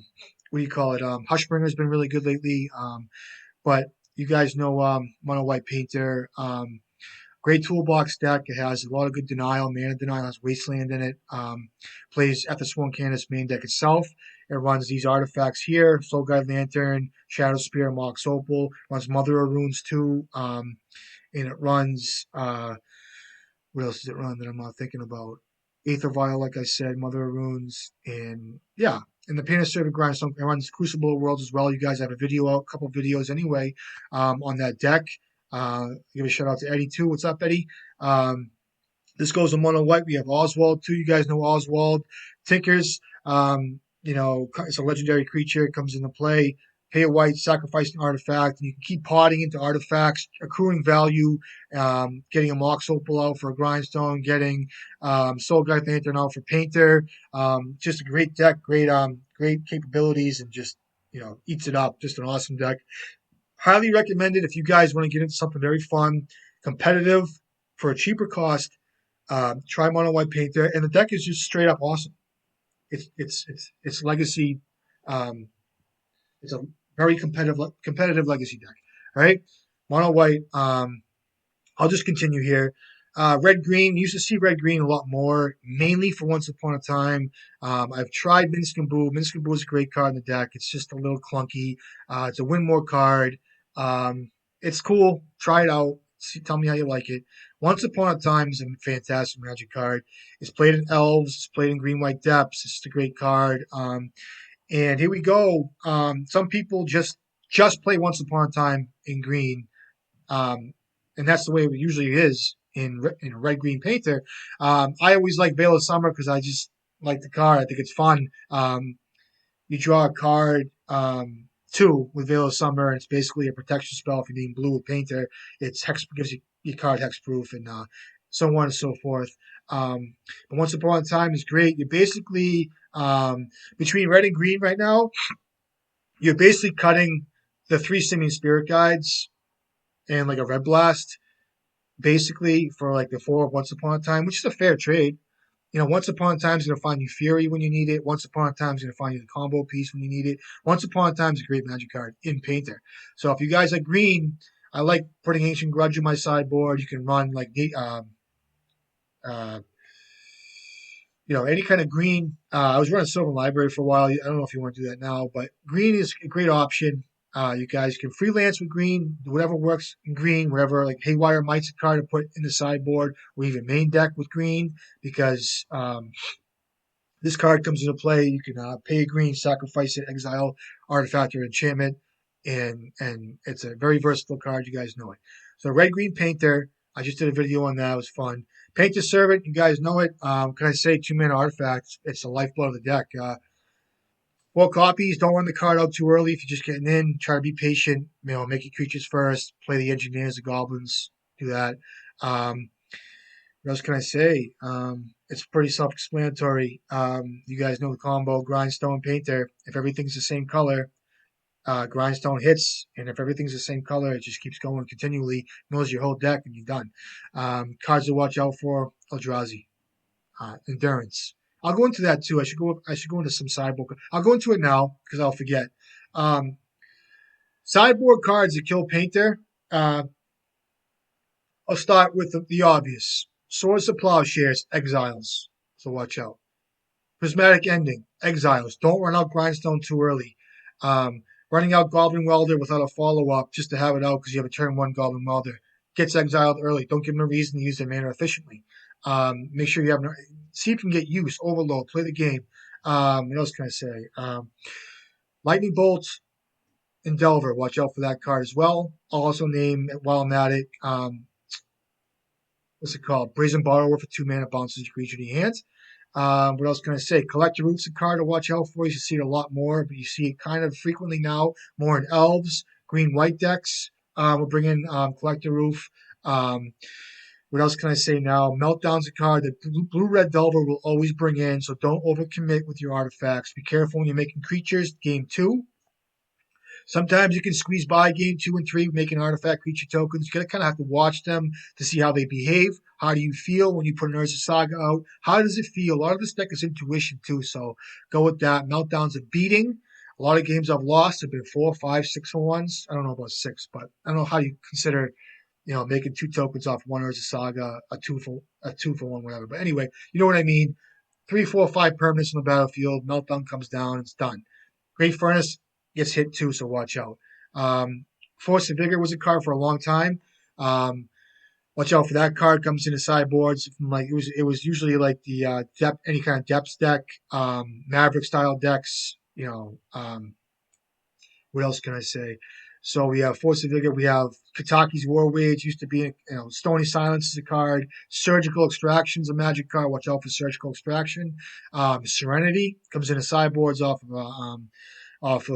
do you call it? Hushbringer has been really good lately. But you guys know Mono White Painter. Great toolbox deck. It has a lot of good denial. Mana denial has Wasteland in it. Plays at the Sworn Canvas main deck itself. It runs these artifacts here: Soul Guide Lantern, Shadow Spear, Mox Opal. Runs Mother of Runes too. And it runs what else does it run that I'm not thinking about? Aether Vial, like I said, Mother of Runes, and yeah. And the Painter Servant Grindstone, it runs Crucible of Worlds as well. You guys have a video out, a couple of videos anyway, on that deck. Give a shout out to Eddie too. What's up, Eddie? This goes in mono white. We have Oswald too. You guys know Oswald. Tinkers. It's a legendary creature. It comes into play. Pay a white, sacrifice an artifact, and you can keep potting into artifacts, accruing value, getting a Mox Opal out for a Grindstone, getting Soul Guide Lantern out for Painter. Just a great deck, great capabilities, and just eats it up. Just an awesome deck. Highly recommended if you guys want to get into something very fun, competitive for a cheaper cost. Try Mono White Painter, and the deck is just straight up awesome. It's legacy. It's a very competitive legacy deck. All right, Mono White. I'll just continue here. Red Green. Used to see Red Green a lot more, mainly for Once Upon a Time. I've tried Minsk and Boo. Minsk and Boo is a great card in the deck. It's just a little clunky. It's a win more card. It's cool. Try it out. Tell me how you like it. Once Upon a Time is a fantastic Magic card. It's played in Elves. It's played in Green White Depths. It's a great card. And here we go. Some people just play Once Upon a Time in green, and that's the way it usually is in Red Green Painter. I always like Veil of Summer because I just like the card. I think it's fun. You draw a card 2 with Veil of Summer, and it's basically a protection spell if you're needing blue with Painter. It's gives you your card hexproof and so on and so forth. But Once Upon a Time is great. You're basically between red and green right now. You're basically cutting the 3 Simian Spirit Guides and like a Red Blast, basically for like the 4 of Once Upon a Time, which is a fair trade. Once Upon a Time is going to find you Fury when you need it. Once Upon a Time is going to find you the combo piece when you need it. Once Upon a Time is a great Magic card in Painter. So if you guys like green, I like putting Ancient Grudge in my sideboard. You can run like any kind of green. I was running Sylvan Library for a while. I don't know if you want to do that now, but green is a great option. You guys can freelance with green, do whatever works in green, whatever, like Haywire Might's a card to put in the sideboard, or even main deck with green, because this card comes into play. You can pay a green, sacrifice it, exile artifact or enchantment, and it's a very versatile card. You guys know it. So Red Green Painter, I just did a video on that. It was fun. Painter Servant, you guys know it. Can I say 2-mana artifacts? It's the lifeblood of the deck. 4 copies. Don't run the card out too early if you're just getting in. Try to be patient. Make your creatures first. Play the engineers, the goblins. Do that. What else can I say? It's pretty self-explanatory. You guys know the combo: Grindstone, Painter. If everything's the same color, Grindstone hits, and if everything's the same color, it just keeps going continually. Knows your whole deck, and you're done. Cards to watch out for: Eldrazi, Endurance. I'll go into that too. I should go into some sideboard. I'll go into it now because I'll forget. Sideboard cards that kill Painter. Uh, I'll start with the obvious. Swords to Plowshares, Exiles. So watch out. Prismatic Ending, Exiles. Don't run out Grindstone too early. Um, Running out Goblin Welder without a follow-up just to have it out because you have a turn 1 Goblin Welder gets exiled early. Don't give them a reason to use their mana efficiently. Make sure you have see if you can get use, overload, play the game. What else can I say? Lightning Bolt and Delver. Watch out for that card as well. I'll also name while I'm at it. What's it called? Brazen Borrower for 2 mana, bounces your creature to your hands. What else can I say? Collector Root's a card to watch out for. You see it a lot more, but you see it kind of frequently now, more in elves, green-white decks. We'll bring in Collector Roof. What else can I say now? Meltdown's a card that Blue-Red Delver will always bring in, so don't overcommit with your artifacts. Be careful when you're making creatures. Game 2. Sometimes you can squeeze by game 2 and 3, making artifact creature tokens. You kind of have to watch them to see how they behave. How do you feel when you put an Urza Saga out? How does it feel? A lot of this deck is intuition too, so go with that. Meltdown's a beating. A lot of games I've lost have been 4, 5, 6 for ones. I don't know about 6, but I don't know how you consider, making 2 tokens off one Urza Saga, a two for one, whatever. But anyway, you know what I mean. 3, 4, 5 permanents on the battlefield. Meltdown comes down. It's done. Great Furnace gets hit too, so watch out. Force of Vigor was a card for a long time. Watch out for that card. Comes into sideboards. It was usually like the depth, any kind of depths deck, Maverick style decks. What else can I say? So we have Force of Vigor. We have Kataki's War Wage. Used to be, Stony Silence is a card. Surgical Extraction is a magic card. Watch out for Surgical Extraction. Serenity comes into sideboards off of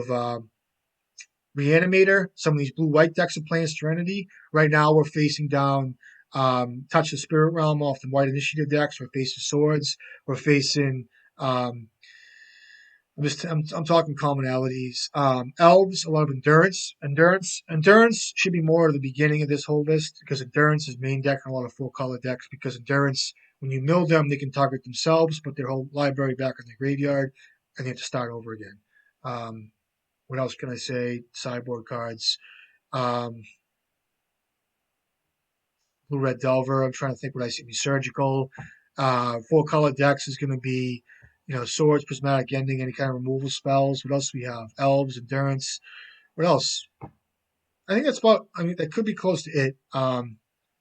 Reanimator. Some of these blue-white decks are playing Serenity. Right now we're facing down Touch the Spirit Realm off the White Initiative decks. We're facing Swords. We're facing I'm talking commonalities. Elves, a lot of endurance. Endurance should be more at the beginning of this whole list because endurance is main deck in a lot of 4-color decks because endurance, when you mill them, they can target themselves, put their whole library back in the graveyard, and they have to start over again. What else can I say? Sideboard cards. Blue-Red Delver. I'm trying to think what I see. Surgical. 4-color decks is going to be, Swords, Prismatic Ending, any kind of removal spells. What else do we have? Elves, Endurance. What else? I think that's about, that could be close to it.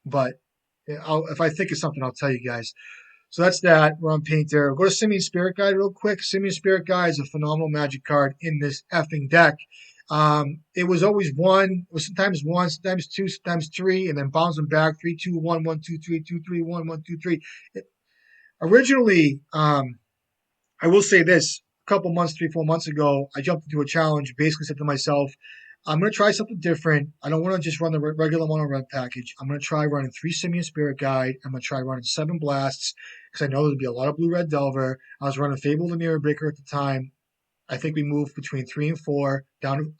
But if I think of something, I'll tell you guys. So that's that. We're on Painter. We'll go to Simian Spirit Guide real quick. Simian Spirit Guide is a phenomenal magic card in this effing deck. It was always 1. It was sometimes 1, sometimes 2, sometimes 3, and then bounce them back 3, 2, 1, 1, 2, 3, 2, 3, 1, 1, 2, 3. Originally, I will say this. A couple months, 3, 4 months ago, I jumped into a challenge, basically said to myself, I'm going to try something different. I don't want to just run the regular mono red package. I'm going to try running 3 Simian Spirit Guide. I'm going to try running 7 Blasts because I know there'll be a lot of blue-red Delver. I was running Fable the Mirror Breaker at the time. I think we moved between 3 and 4,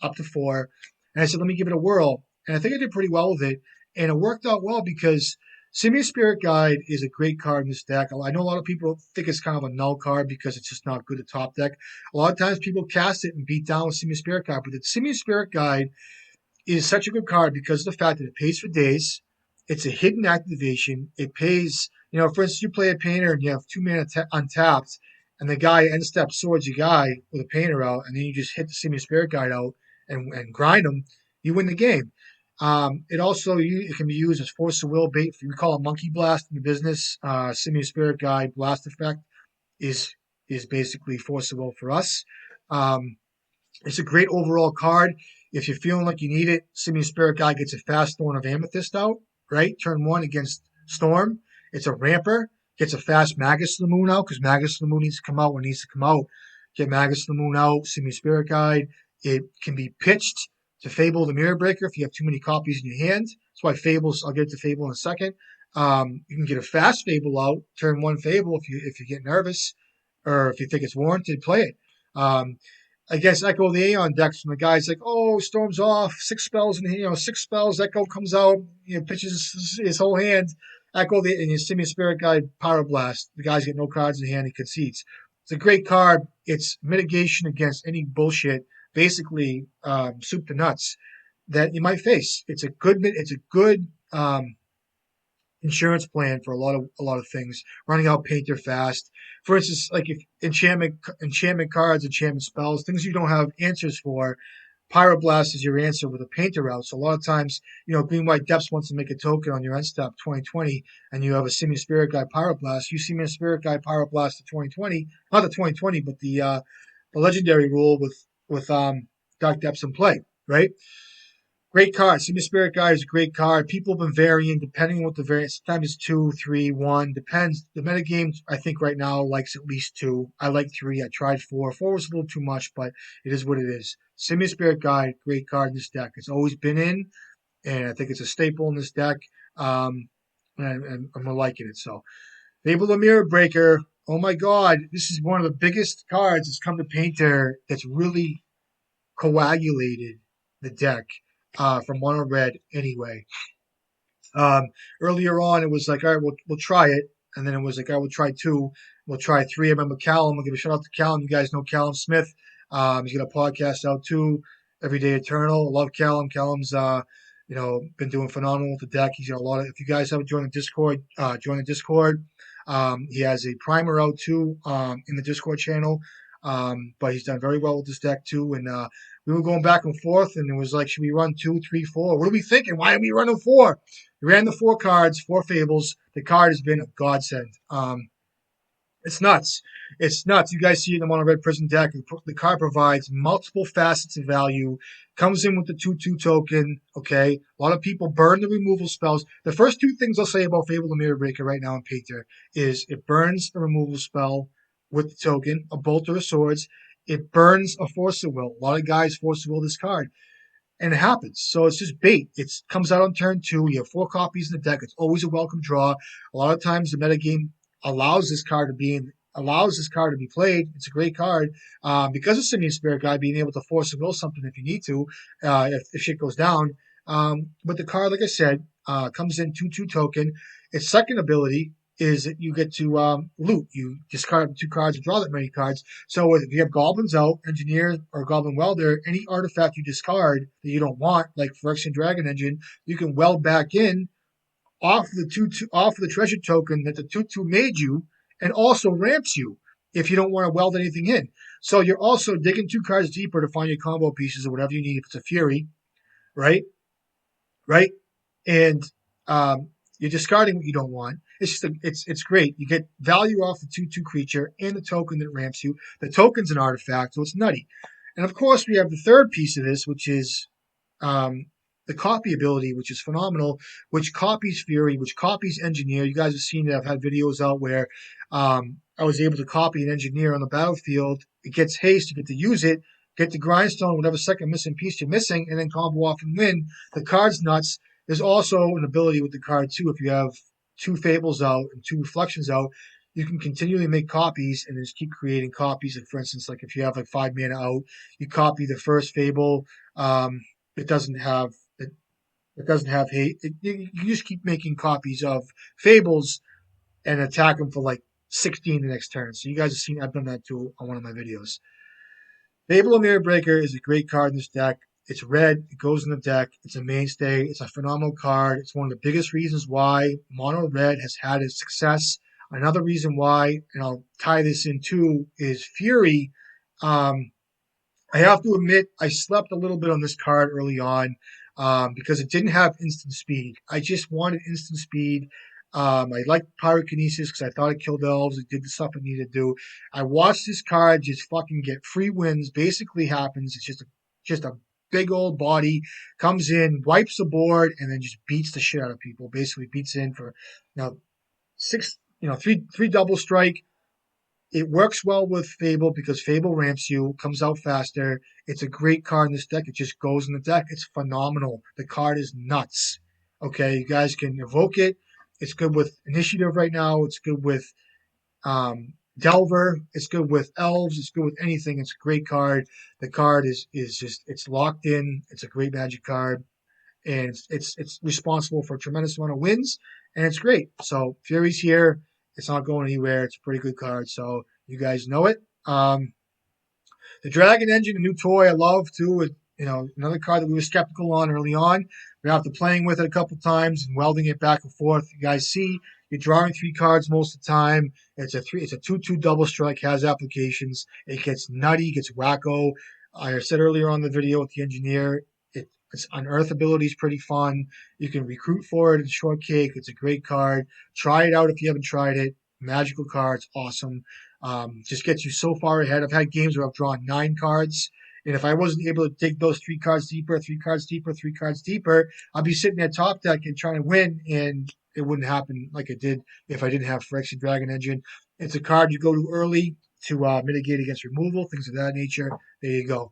up to 4. And I said, let me give it a whirl. And I think I did pretty well with it. And it worked out well because Simian Spirit Guide is a great card in this deck. I know a lot of people think it's kind of a null card because it's just not good at top deck. A lot of times people cast it and beat down with Simian Spirit Guide. But the Simian Spirit Guide is such a good card because of the fact that it pays for days. It's a hidden activation. It pays, for instance, you play a painter and you have 2 mana untapped, and the guy end step swords your guy with a painter out, and then you just hit the Simian Spirit Guide out and grind them, you win the game. It can be used as force of will bait. We call it monkey blast in the business. Simian Spirit Guide blast effect is basically force of will for us. It's a great overall card. If you're feeling like you need it, Simian Spirit Guide gets a fast Thorn of Amethyst out, right? Turn 1 against Storm. It's a ramper. Gets a fast Magus of the Moon out because Magus of the Moon needs to come out when it needs to come out. Get Magus of the Moon out, Simian Spirit Guide. It can be pitched to Fable the Mirror Breaker if you have too many copies in your hand. That's why Fables, I'll get to Fable in a second. You can get a fast Fable out, turn 1 Fable if you get nervous or if you think it's warranted, play it. Against Echo the Aeon decks, when the guy's like, oh, Storm's off, 6 spells, and 6 spells, Echo comes out, pitches his whole hand, Echo and his Simian Spirit Guide Power Blast. The guy's got no cards in hand, he concedes. It's a great card. It's mitigation against any bullshit, basically soup to nuts. that you might face. It's a good insurance plan for a lot of things. Running out painter fast. For instance, like if enchantment cards, enchantment spells, things you don't have answers for, Pyroblast is your answer with a painter out. So a lot of times, Green White Depths wants to make a token on your end stop 2020, and you have a Simian Spirit Guide Pyroblast. You Simian Spirit Guide Pyroblast to 2020, not the 2020, but the legendary rule with Dark Depths in play, right? Great card. Senior Spirit Guide is a great card. People have been varying depending on what the variant. Sometimes it's 2, 3, 1. Depends. The metagame, I think, right now likes at least 2. I like 3. I tried 4. 4 was a little too much, but it is what it is. Simian Spirit Guide, great card in this deck. It's always been in, and I think it's a staple in this deck. And I'm liking it. So, Fable the Mirror Breaker. Oh my God, this is one of the biggest cards that's come to Painter that's really coagulated the deck from mono red anyway. Um, Earlier on, it was like, all right, we'll try it. And then it was like, all right, we'll try 2. We'll try 3. I remember Callum. I'll give a shout out to Callum. You guys know Callum Smith. He's got a podcast out too, Everyday Eternal. Love Callum. Callum's, been doing phenomenal with the deck. He's got a lot of, if you guys haven't joined the Discord, join the Discord. He has a primer out too in the Discord channel. But he's done very well with this deck too. And we were going back and forth, and it was like, should we run 2, 3, 4? What are we thinking? Why are we running 4? We ran the 4 cards, 4 fables. The card has been a godsend. It's nuts. It's nuts. You guys see it in the mono red prison deck. The card provides multiple facets of value. Comes in with the 2/2 token. Okay. A lot of people burn the removal spells. The first 2 things I'll say about Fable the Mirror Breaker right now in Painter is it burns the removal spell with the token, a bolt or a swords. It burns a Force of Will. A lot of guys Force of Will this card. And it happens. So it's just bait. It comes out on turn 2. You have 4 copies in the deck. It's always a welcome draw. A lot of times the metagame allows this card to be played. It's a great card because of Simian Spirit Guide being able to force a will something if you need to, if shit goes down. But the card, like I said, comes in 2/2 token. Its second ability is that you get to loot. You discard 2 cards and draw that many cards. So if you have goblins out, engineer or goblin welder, any artifact you discard that you don't want, like Phyrexian Dragon Engine, you can weld back in off the treasure token that the 2/2 made you, and also ramps you if you don't want to weld anything in. So you're also digging 2 cards deeper to find your combo pieces or whatever you need. If it's a Fury, right? Right? And you're discarding what you don't want. It's great. You get value off the 2/2 creature and the token that ramps you. The token's an artifact, so it's nutty. And of course, we have the third piece of this, which is the copy ability, which is phenomenal, which copies Fury, which copies Engineer. You guys have seen it. I've had videos out where I was able to copy an Engineer on the battlefield. It gets haste. You get to use it, get the grindstone, whatever second missing piece you're missing, and then combo off and win. The card's nuts. There's also an ability with the card, too. If you have 2 Fables out and 2 Reflections out, you can continually make copies and just keep creating copies. Like, for instance, like if you have like 5 mana out, you copy the first Fable. It doesn't have hate. You just keep making copies of Fables and attack them for like 16 the next turn. So you guys have seen, I've done that too on one of my videos. Fable of Mirror Breaker is a great card in this deck. It's red. It goes in the deck. It's a mainstay. It's a phenomenal card. It's one of the biggest reasons why mono red has had its success. Another reason why, and I'll tie this in too, is Fury. I have to admit, I slept a little bit on this card early on because it didn't have instant speed. I just wanted instant speed. I liked Pyrokinesis because I thought it killed elves. It did the stuff it needed to do. I watched this card just fucking get free wins. Basically happens. It's just a big old body, comes in, wipes the board, and then just beats the shit out of people. Basically beats in for three double strike. It works well with Fable because Fable ramps you, comes out faster. It's a great card in this deck. It just goes in the deck. It's phenomenal. The card is nuts. Okay, you guys can evoke it. It's good with Initiative right now. It's good with Delver. It's good with Elves. It's good with anything. It's a great card. The card is just, it's locked in. It's a great Magic card. And it's responsible for a tremendous amount of wins. And it's great. So Fury's here. It's not going anywhere. It's a pretty good card. So you guys know it. The Dragon Engine, a new toy I love too. Another card that we were skeptical on early on. But after playing with it a couple times and welding it back and forth, you guys see you're drawing 3 cards most of the time. It's a 2/2 double strike, has applications. It gets nutty, gets wacko. I said earlier on the video with the engineer, its unearth ability is pretty fun. You can recruit for it in Shortcake. It's a great card. Try it out if you haven't tried it. Magical cards, awesome. Just gets you so far ahead. I've had games where I've drawn 9 cards, and if I wasn't able to dig those 3 cards deeper, 3 cards deeper, 3 cards deeper, I'd be sitting at top deck and trying to win, and it wouldn't happen like it did if I didn't have Phyrexian Dragon Engine. It's a card you go to early to mitigate against removal, things of that nature. There you go.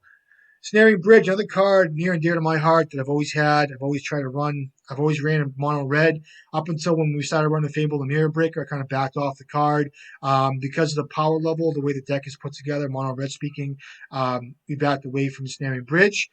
Snaring Bridge, another card near and dear to my heart that I've always had. I've always tried to run. I've always ran in mono red up until when we started running Fable the Mirror Breaker. I kind of backed off the card because of the power level, the way the deck is put together, mono red speaking. We backed away from Snaring Bridge.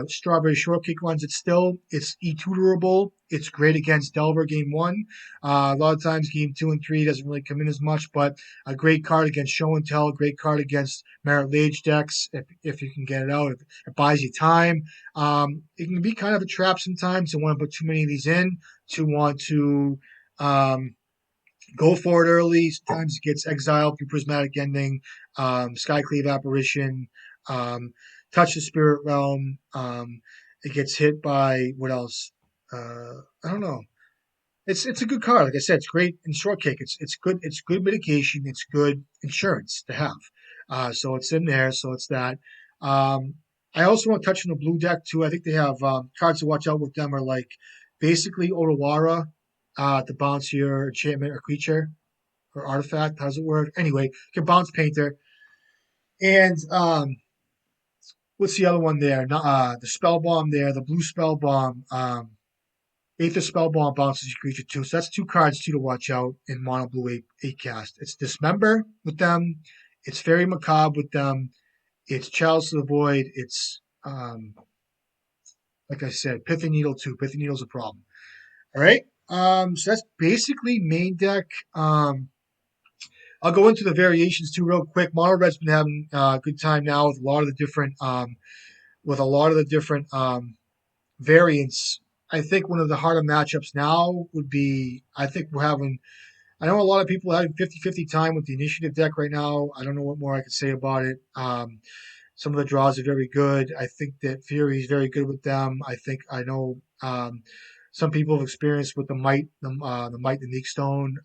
Strawberry Shortcake runs it still. It's e-tutorable. It's great against Delver game 1. A lot of times game 2 and 3 doesn't really come in as much, but a great card against Show and Tell, a great card against Merit Lage decks if you can get it out. It buys you time. It can be kind of a trap sometimes to want to put too many of these in, to want to go for it early. Sometimes it gets exiled through Prismatic Ending, Skyclave Apparition, Touch the Spirit Realm. It gets hit by what else? I don't know. It's a good card. Like I said, it's great in Shortcake. It's good. It's good mitigation. It's good insurance to have. So it's in there. So it's that. I also want to touch on the blue deck too. I think they have cards to watch out with them are like basically Otawara to bounce your enchantment or creature or artifact. How does it work? Anyway, you can bounce Painter. And what's the other one there? The Spell Bomb there, the blue Spell Bomb. Aether Spellbomb bounces your creature too. So that's 2 cards too to watch out in mono blue 8 cast. It's Dismember with them. It's Fairy Macabre with them. It's Chalice of the Void. It's like I said, Pithy Needle too. Pithy Needle's a problem. All right. So that's basically main deck. I'll go into the variations too real quick. Mono Red's been having a good time now with a lot of the different variants. I think one of the harder matchups now would be, I know a lot of people are having 50-50 time with the initiative deck right now. I don't know what more I can say about it. Some of the draws are very good. I think that Fury is very good with them. I know some people have experienced with the Might, the Neek Stone.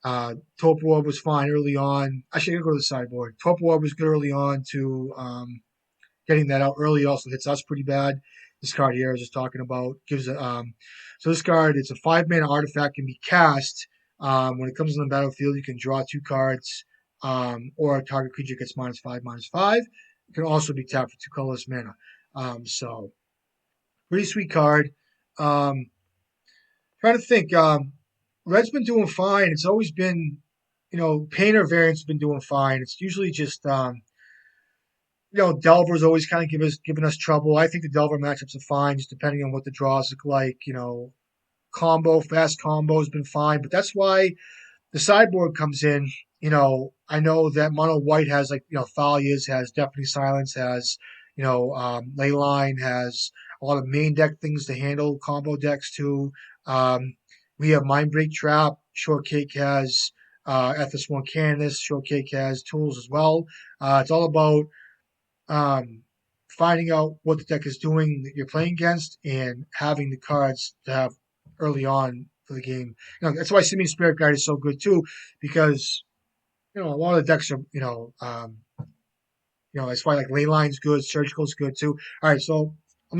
Torpor Orb was fine early on. Actually, I'm going to go to the sideboard. Torpor Orb was good early on to getting that out early also hits us pretty bad. This card here I was just talking about gives so this card, it's a 5-mana artifact, can be cast. When it comes on the battlefield, you can draw 2 cards, or a target creature gets -5/-5. It can also be tapped for 2 colorless mana. So pretty sweet card. Trying to think. Red's been doing fine. It's always been, Painter variants have been doing fine. It's usually just Delver's always kind of giving us trouble. I think the Delver matchups are fine, just depending on what the draws look like. Fast combo has been fine, but that's why the sideboard comes in. I know that mono white has Thalia's, has Deafening Silence, has Leyline, has a lot of main deck things to handle combo decks too. We have Mindbreak Trap. Shortcake has Ethosworn Canonist. Shortcake has tools as well. It's all about finding out what the deck is doing that you're playing against and having the cards to have early on for the game. That's why Simian Spirit Guide is so good too, because a lot of the decks are that's why like Leyline's good, Surgical's good too. All right, so I'll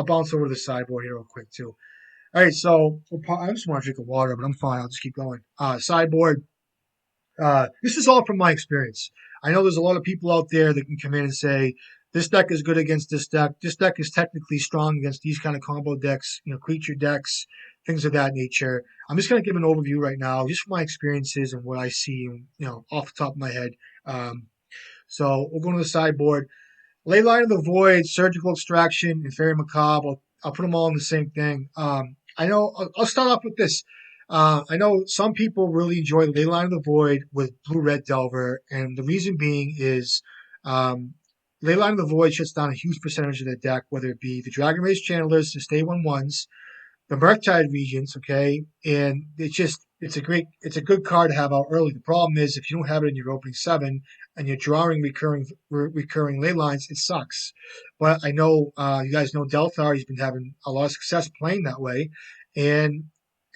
bounce over to the sideboard here real quick too. All right, so I just want to drink a water, but I'm fine. I'll just keep going. Sideboard. This is all from my experience. I know there's a lot of people out there that can come in and say, this deck is good against this deck. This deck is technically strong against these kind of combo decks, creature decks, things of that nature. I'm just going to give an overview right now, just from my experiences and what I see, off the top of my head. So we'll go to the sideboard. Leyline of the Void, Surgical Extraction, and Fairy Macabre. I'll put them all in the same thing. I know. I'll start off with this. I know some people really enjoy Leyline of the Void with Blue Red Delver, and the reason being is um, Leyline of the Void shuts down a huge percentage of the deck, whether it be the Dragon Race Channelers to stay 1/1s, the Murktide regions, okay, and it's a good card to have out early. The problem is if you don't have it in your opening seven and you're drawing recurring ley lines, it sucks. But I know you guys know Delthar. He's been having a lot of success playing that way, and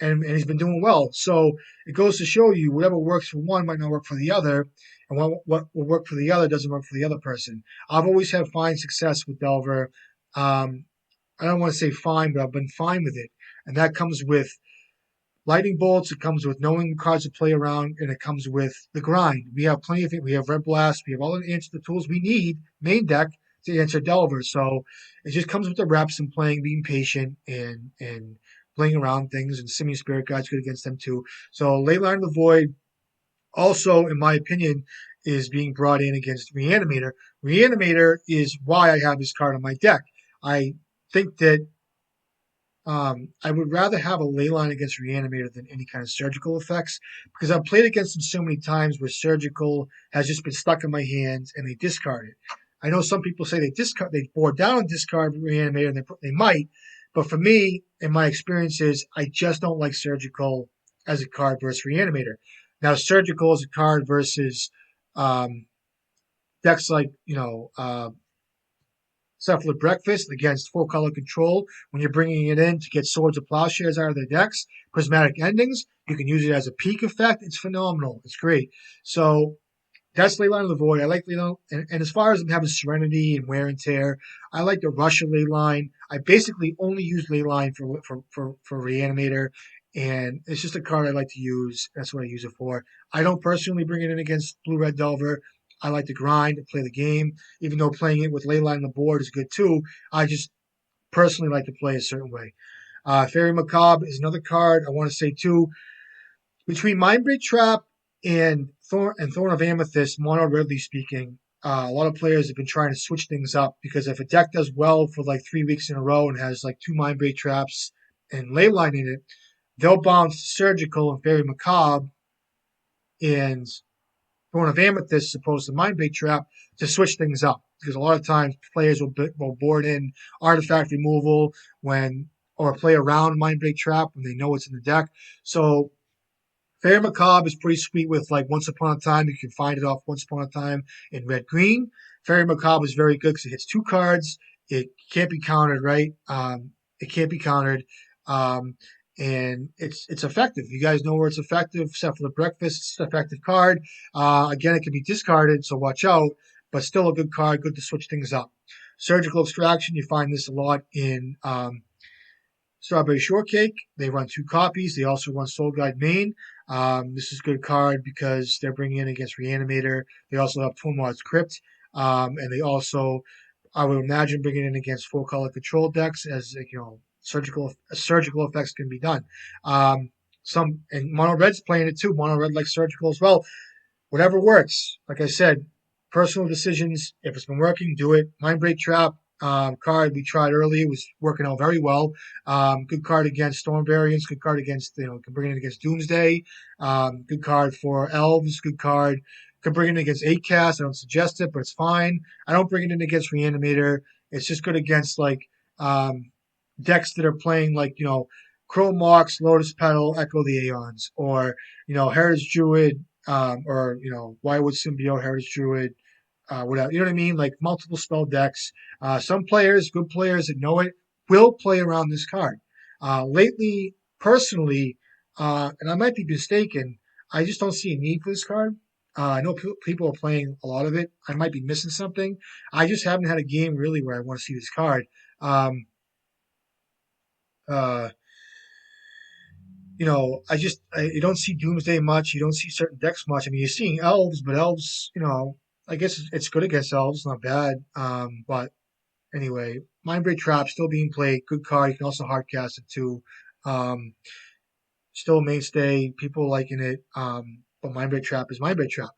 and he's been doing well. So it goes to show you whatever works for one might not work for the other, and what will work for the other doesn't work for the other person. I've always had fine success with Delver. Um, I don't want to say fine, but I've been fine with it. And that comes with lightning bolts, it comes with knowing cards to play around, and it comes with the grind. We have plenty of it. We have Red Blast, we have all the tools we need, main deck, to answer Delver. So it just comes with the reps and playing, being patient and playing around things, and Simian Spirit Guide's good against them too. So Leyline of the Void also, in my opinion, is being brought in against Reanimator. Reanimator is why I have this card on my deck. I think that I would rather have a Leyline against Reanimator than any kind of surgical effects because I've played against them so many times where surgical has just been stuck in my hands and they discard it. I know some people say they board down and discard Reanimator, and they might, but for me, in my experiences, I just don't like surgical as a card versus Reanimator. Now, surgical as a card versus um, decks like Cephalid Breakfast against full color control. When you're bringing it in to get Swords of Plowshares out of their decks, Prismatic Endings, you can use it as a peak effect. It's phenomenal. It's great. So that's Leyline of the Void. I like Leyline, and as far as them having Serenity and Wear and Tear, I like the Russia Leyline. I basically only use Leyline for Reanimator, and it's just a card I like to use. That's what I use it for. I don't personally bring it in against Blue Red Delver. I like to grind and play the game, even though playing it with Leyline on the board is good too. I just personally like to play a certain way. Fairy Macabre is another card I want to say too. Between Mindbreak Trap and Thorn of Amethyst, mono redly speaking, a lot of players have been trying to switch things up because if a deck does well for like 3 weeks in a row and has like two Mindbreak Traps and Leyline in it, they'll bounce Surgical and Fairy Macabre and Thorn of Amethyst as opposed to Mindbreak Trap to switch things up. Because a lot of times players will board in artifact removal or play around Mindbreak Trap when they know it's in the deck. So Fair Macabre is pretty sweet with like Once Upon a Time. You can find it off Once Upon a Time in red green. Fairy Macabre is very good because it hits two cards. It can't be countered, right? It can't be countered. Um, and it's effective. You guys know where it's effective, except for the breakfast. It's an effective card. Again, it can be discarded, so watch out. But still a good card, good to switch things up. Surgical Extraction, you find this a lot in Strawberry Shortcake. They run two copies. They also run Soul Guide Main. This is a good card because they're bringing in against Reanimator. They also have Tormod's Crypt. And they also, I would imagine, bringing in against full color control decks as, surgical effects can be done. And Mono Red's playing it too. Mono Red likes surgical as well. Whatever works. Like I said, personal decisions. If it's been working, do it. Mindbreak Trap card we tried earlier was working out very well. Good card against Storm Variants. Good card against, can bring it against Doomsday. Good card for Elves. Good card. Could bring it in against 8-cast. I don't suggest it, but it's fine. I don't bring it in against Reanimator. It's just good against decks that are playing Chrome Mox, Lotus Petal, Echo the Aeons, or Heritage Druid, or Wirewood Symbiote, Heritage Druid, whatever. You know what I mean? Like multiple spell decks. Some players, good players that know it, will play around this card. Lately, personally, and I might be mistaken, I just don't see a need for this card. I know people are playing a lot of it. I might be missing something. I just haven't had a game really where I want to see this card. Uh, you don't see Doomsday much. You don't see certain decks much. I mean, you're seeing Elves, but Elves, I guess it's good against Elves, not bad. But anyway, Mindbreak Trap still being played. Good card. You can also hardcast it too. Um, Still a mainstay. People liking it. But Mindbreak Trap is Mindbreak Trap.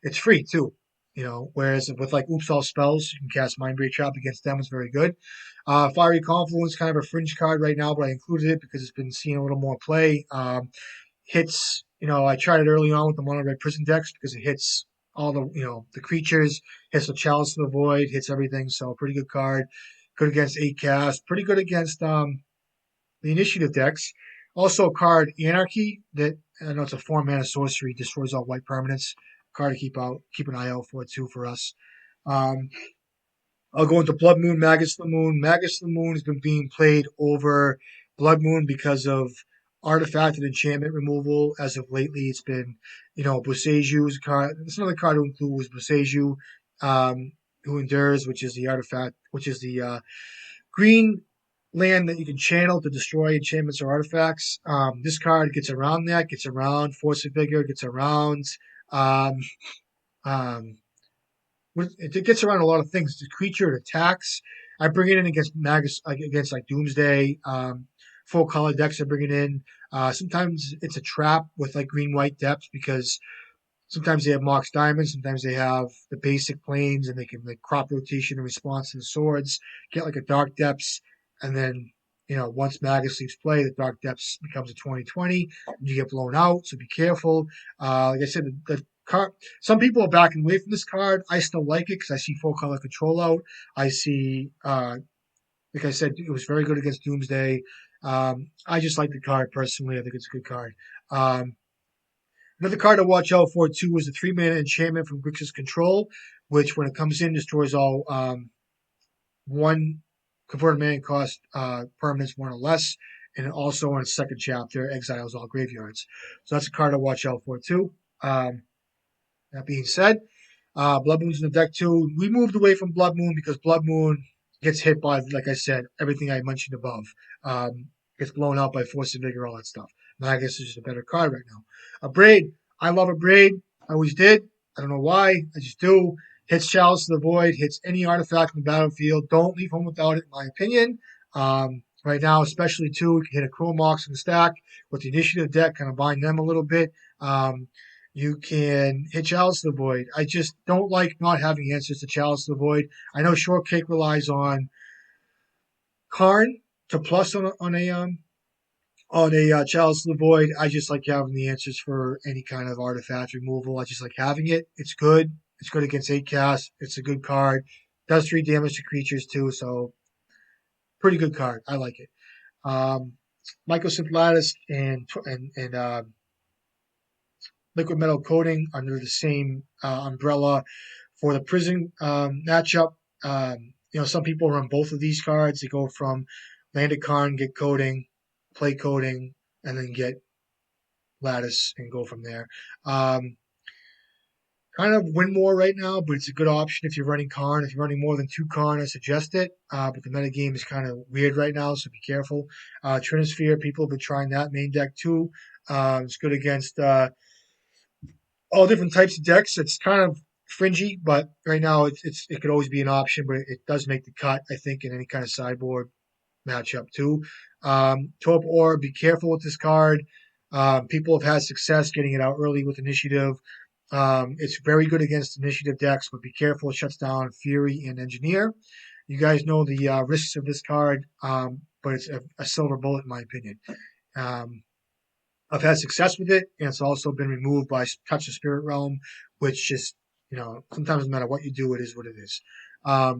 It's free too. Whereas with like Oops All Spells, you can cast Mindbreak Trap against them. It's very good. Fiery Confluence, kind of a fringe card right now, but I included it because it's been seeing a little more play. hits. I tried it early on with the mono red prison decks because it hits all the creatures, hits the Chalice of the Void, hits everything. So pretty good card. Good against 8 cast. Pretty good against the initiative decks. Also, a card Anarchy that I know it's a 4 mana sorcery, destroys all white permanents. Card to keep an eye out for too for us. Um, I'll go into Blood Moon, Magus the Moon. Magus the Moon has been being played over Blood Moon because of artifact and enchantment removal. As of lately, it's been, Boseju's card. It's another card to include was Boseju, who endures, which is the artifact, which is the green land that you can channel to destroy enchantments or artifacts. This card gets around that, gets around Force of Vigor, gets around. Um, um, it gets around a lot of things. The creature it attacks. I bring it in against Magus, against like Doomsday, full color decks. I bring it in. Sometimes it's a trap with like green white depth because sometimes they have Mox Diamonds, sometimes they have the basic planes, and they can like crop rotation in response to the swords, get like a Dark Depths, and then once Magus leaves play, the Dark Depths becomes a 20/20, and you get blown out. So be careful. Like I said, the card. Some people are backing away from this card. I still like it because I see full color control out. I see, like I said, it was very good against Doomsday. I just like the card personally. I think it's a good card. Another card to watch out for too is the 3 mana enchantment from Grixis Control, which when it comes in destroys all one converted mana cost permanents 1 or less, and also in its second chapter exiles all graveyards. So that's a card to watch out for too. That being said, Blood Moon's in the deck too. We moved away from Blood Moon because Blood Moon gets hit by, like I said, everything I mentioned above. Gets blown out by Force of Vigor, all that stuff. Magus is just a better card right now. A Braid. I love a Braid. I always did. I don't know why. I just do. Hits Chalice of the Void. Hits any artifact in the battlefield. Don't leave home without it, in my opinion. Right now, especially too, hit a Chrome Mox in the stack with the initiative deck, kind of bind them a little bit. You can hit Chalice of the Void. I just don't like not having answers to Chalice of the Void. I know Shortcake relies on Karn to plus on a Chalice of the Void. I just like having the answers for any kind of artifact removal. I just like having it. It's good. It's good against 8 cast. It's a good card. Does 3 damage to creatures too, so pretty good card. I like it. Mycosynth Lattice and Liquid Metal Coating under the same umbrella for the prison matchup. Some people run both of these cards. They go from Landed Karn, get Coating, play Coating, and then get Lattice and go from there. Kind of win more right now, but it's a good option if you're running Karn. If you're running more than 2 Karn, I suggest it. But the metagame is kind of weird right now, so be careful. Trinisphere, people have been trying that main deck too. It's good against all different types of decks. It's kind of fringy, but right now it could always be an option, but it does make the cut, I think, in any kind of sideboard matchup too. Taupe Orb, be careful with this card. People have had success getting it out early with Initiative. It's very good against Initiative decks, but be careful. It shuts down Fury and Engineer. You guys know the risks of this card, but it's a silver bullet in my opinion. I've had success with it, and it's also been removed by Touch the Spirit Realm, which just, sometimes no matter what you do, it is what it is.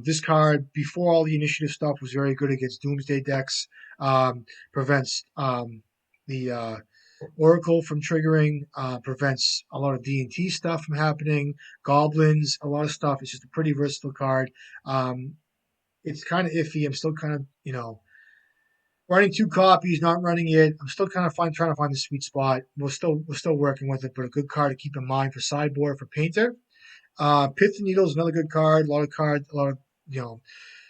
This card, before all the initiative stuff, was very good against Doomsday decks. Prevents the Oracle from triggering, prevents a lot of D&T stuff from happening, Goblins, a lot of stuff. It's just a pretty versatile card. It's kind of iffy. I'm still kind of, running 2 copies, not running it. I'm still kind of trying to find the sweet spot. We're still working with it, but a good card to keep in mind for sideboard for Painter. Pith and Needle is another good card. A lot of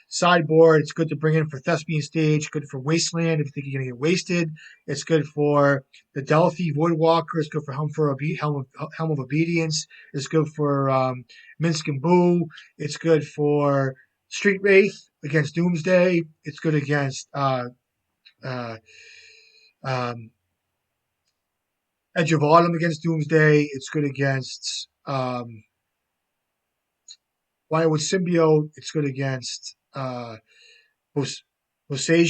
sideboard. It's good to bring in for Thespian Stage. Good for Wasteland if you think you're going to get wasted. It's good for the Delphi Voidwalker. It's good for Helm of Obedience. It's good for Minsk and Boo. It's good for Street Wraith against Doomsday. It's good against Edge of Autumn against Doomsday. It's good against Wirewood Symbiote. It's good against Boseju. It's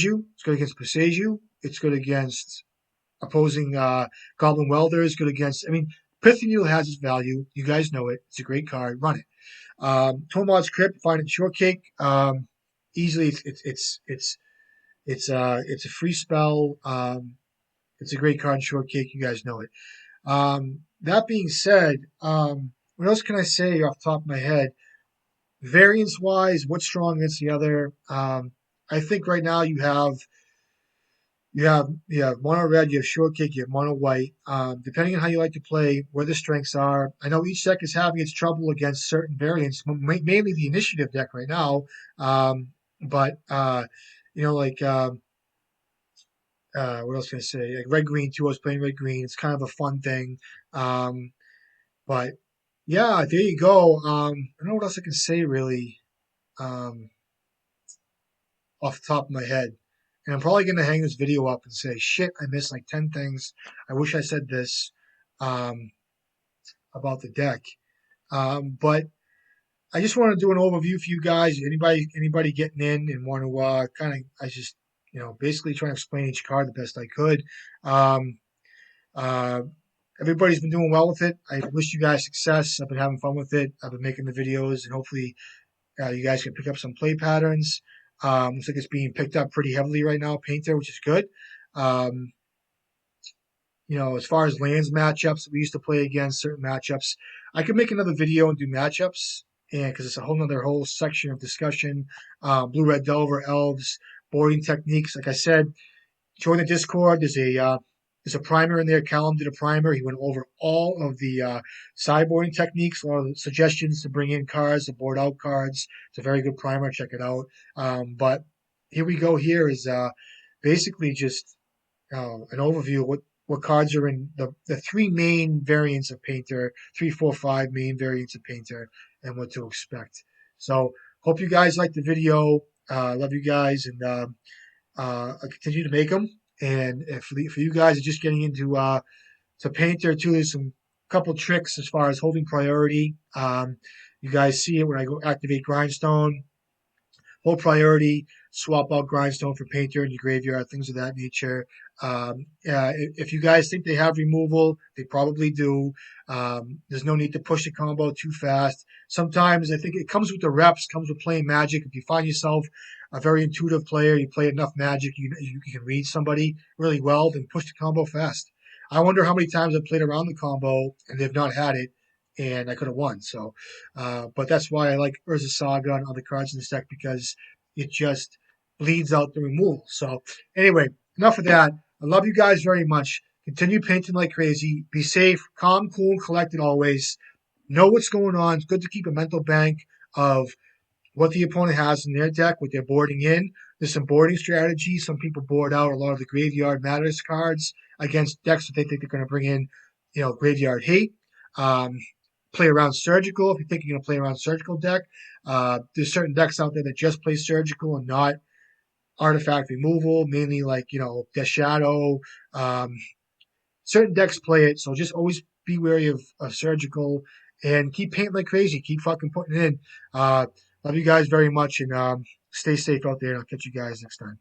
good against Boseju. It's good against opposing Goblin Welders, good against. I mean, Pithy Needle has its value. You guys know it. It's a great card. Run it. Tomad's Crypt, find it Shortcake. Easily, it's a free spell. It's a great card, Shortcake. You guys know it. That being said, what else can I say off the top of my head? Variance wise, what's strong against the other? I think right now you have mono red, you have shortcake, you have mono white. Depending on how you like to play, where the strengths are. I know each deck is having its trouble against certain variants, mainly the initiative deck right now. But like what else can I say? Like red green too. I was playing red green. It's kind of a fun thing. But yeah, there you go. I don't know what else I can say really. Um, Off the top of my head. And I'm probably going to hang this video up and say, shit, I missed like 10 things. I wish I said this um, about the deck. But I just want to do an overview for you guys. Anybody getting in and want to basically trying to explain each card the best I could. Um, uh, Everybody's been doing well with it. I wish you guys success. I've been having fun with it. I've been making the videos, and hopefully you guys can pick up some play patterns. Looks like it's being picked up pretty heavily right now, Painter, which is good. Um, as far as lands matchups, we used to play against certain matchups. I could make another video and do matchups, and because it's a whole section of discussion. Blue, red, Delver, elves, boarding techniques. Like I said, join the Discord. There's a primer in there. Callum did a primer. He went over all of the sideboarding techniques, a lot of the suggestions to bring in cards, to board out cards. It's a very good primer. Check it out. But here we go. Here is basically just an overview of what cards are in the three main variants of Painter, 3, 4, 5 main variants of Painter, and what to expect. So hope you guys liked the video. Love you guys, and I continue to make them. And if for you guys are just getting into to Painter too, there's some couple tricks as far as holding priority. You guys see it when I go activate Grindstone. Hold priority, swap out Grindstone for Painter in your graveyard, things of that nature. If you guys think they have removal, they probably do. There's no need to push the combo too fast. Sometimes I think it comes with the reps, comes with playing Magic. If you find yourself a very intuitive player, you play enough Magic, you can read somebody really well, then push the combo fast. I wonder how many times I've played around the combo and they've not had it, and I could have won. So, but that's why I like Urza Saga and other cards in this deck, because it just bleeds out the removal. So, anyway, enough of that. I love you guys very much. Continue painting like crazy. Be safe, calm, cool, and collected always. Know what's going on. It's good to keep a mental bank of what the opponent has in their deck, what they're boarding in. There's some boarding strategies. Some people board out a lot of the graveyard matters cards against decks that they think they're going to bring in, graveyard hate. Play around surgical if you think you're going to play around surgical deck. There's certain decks out there that just play surgical and not artifact removal, mainly like Death Shadow. Certain decks play it, so just always be wary of surgical and keep painting like crazy. Keep fucking putting it in. Love you guys very much, and stay safe out there. And I'll catch you guys next time.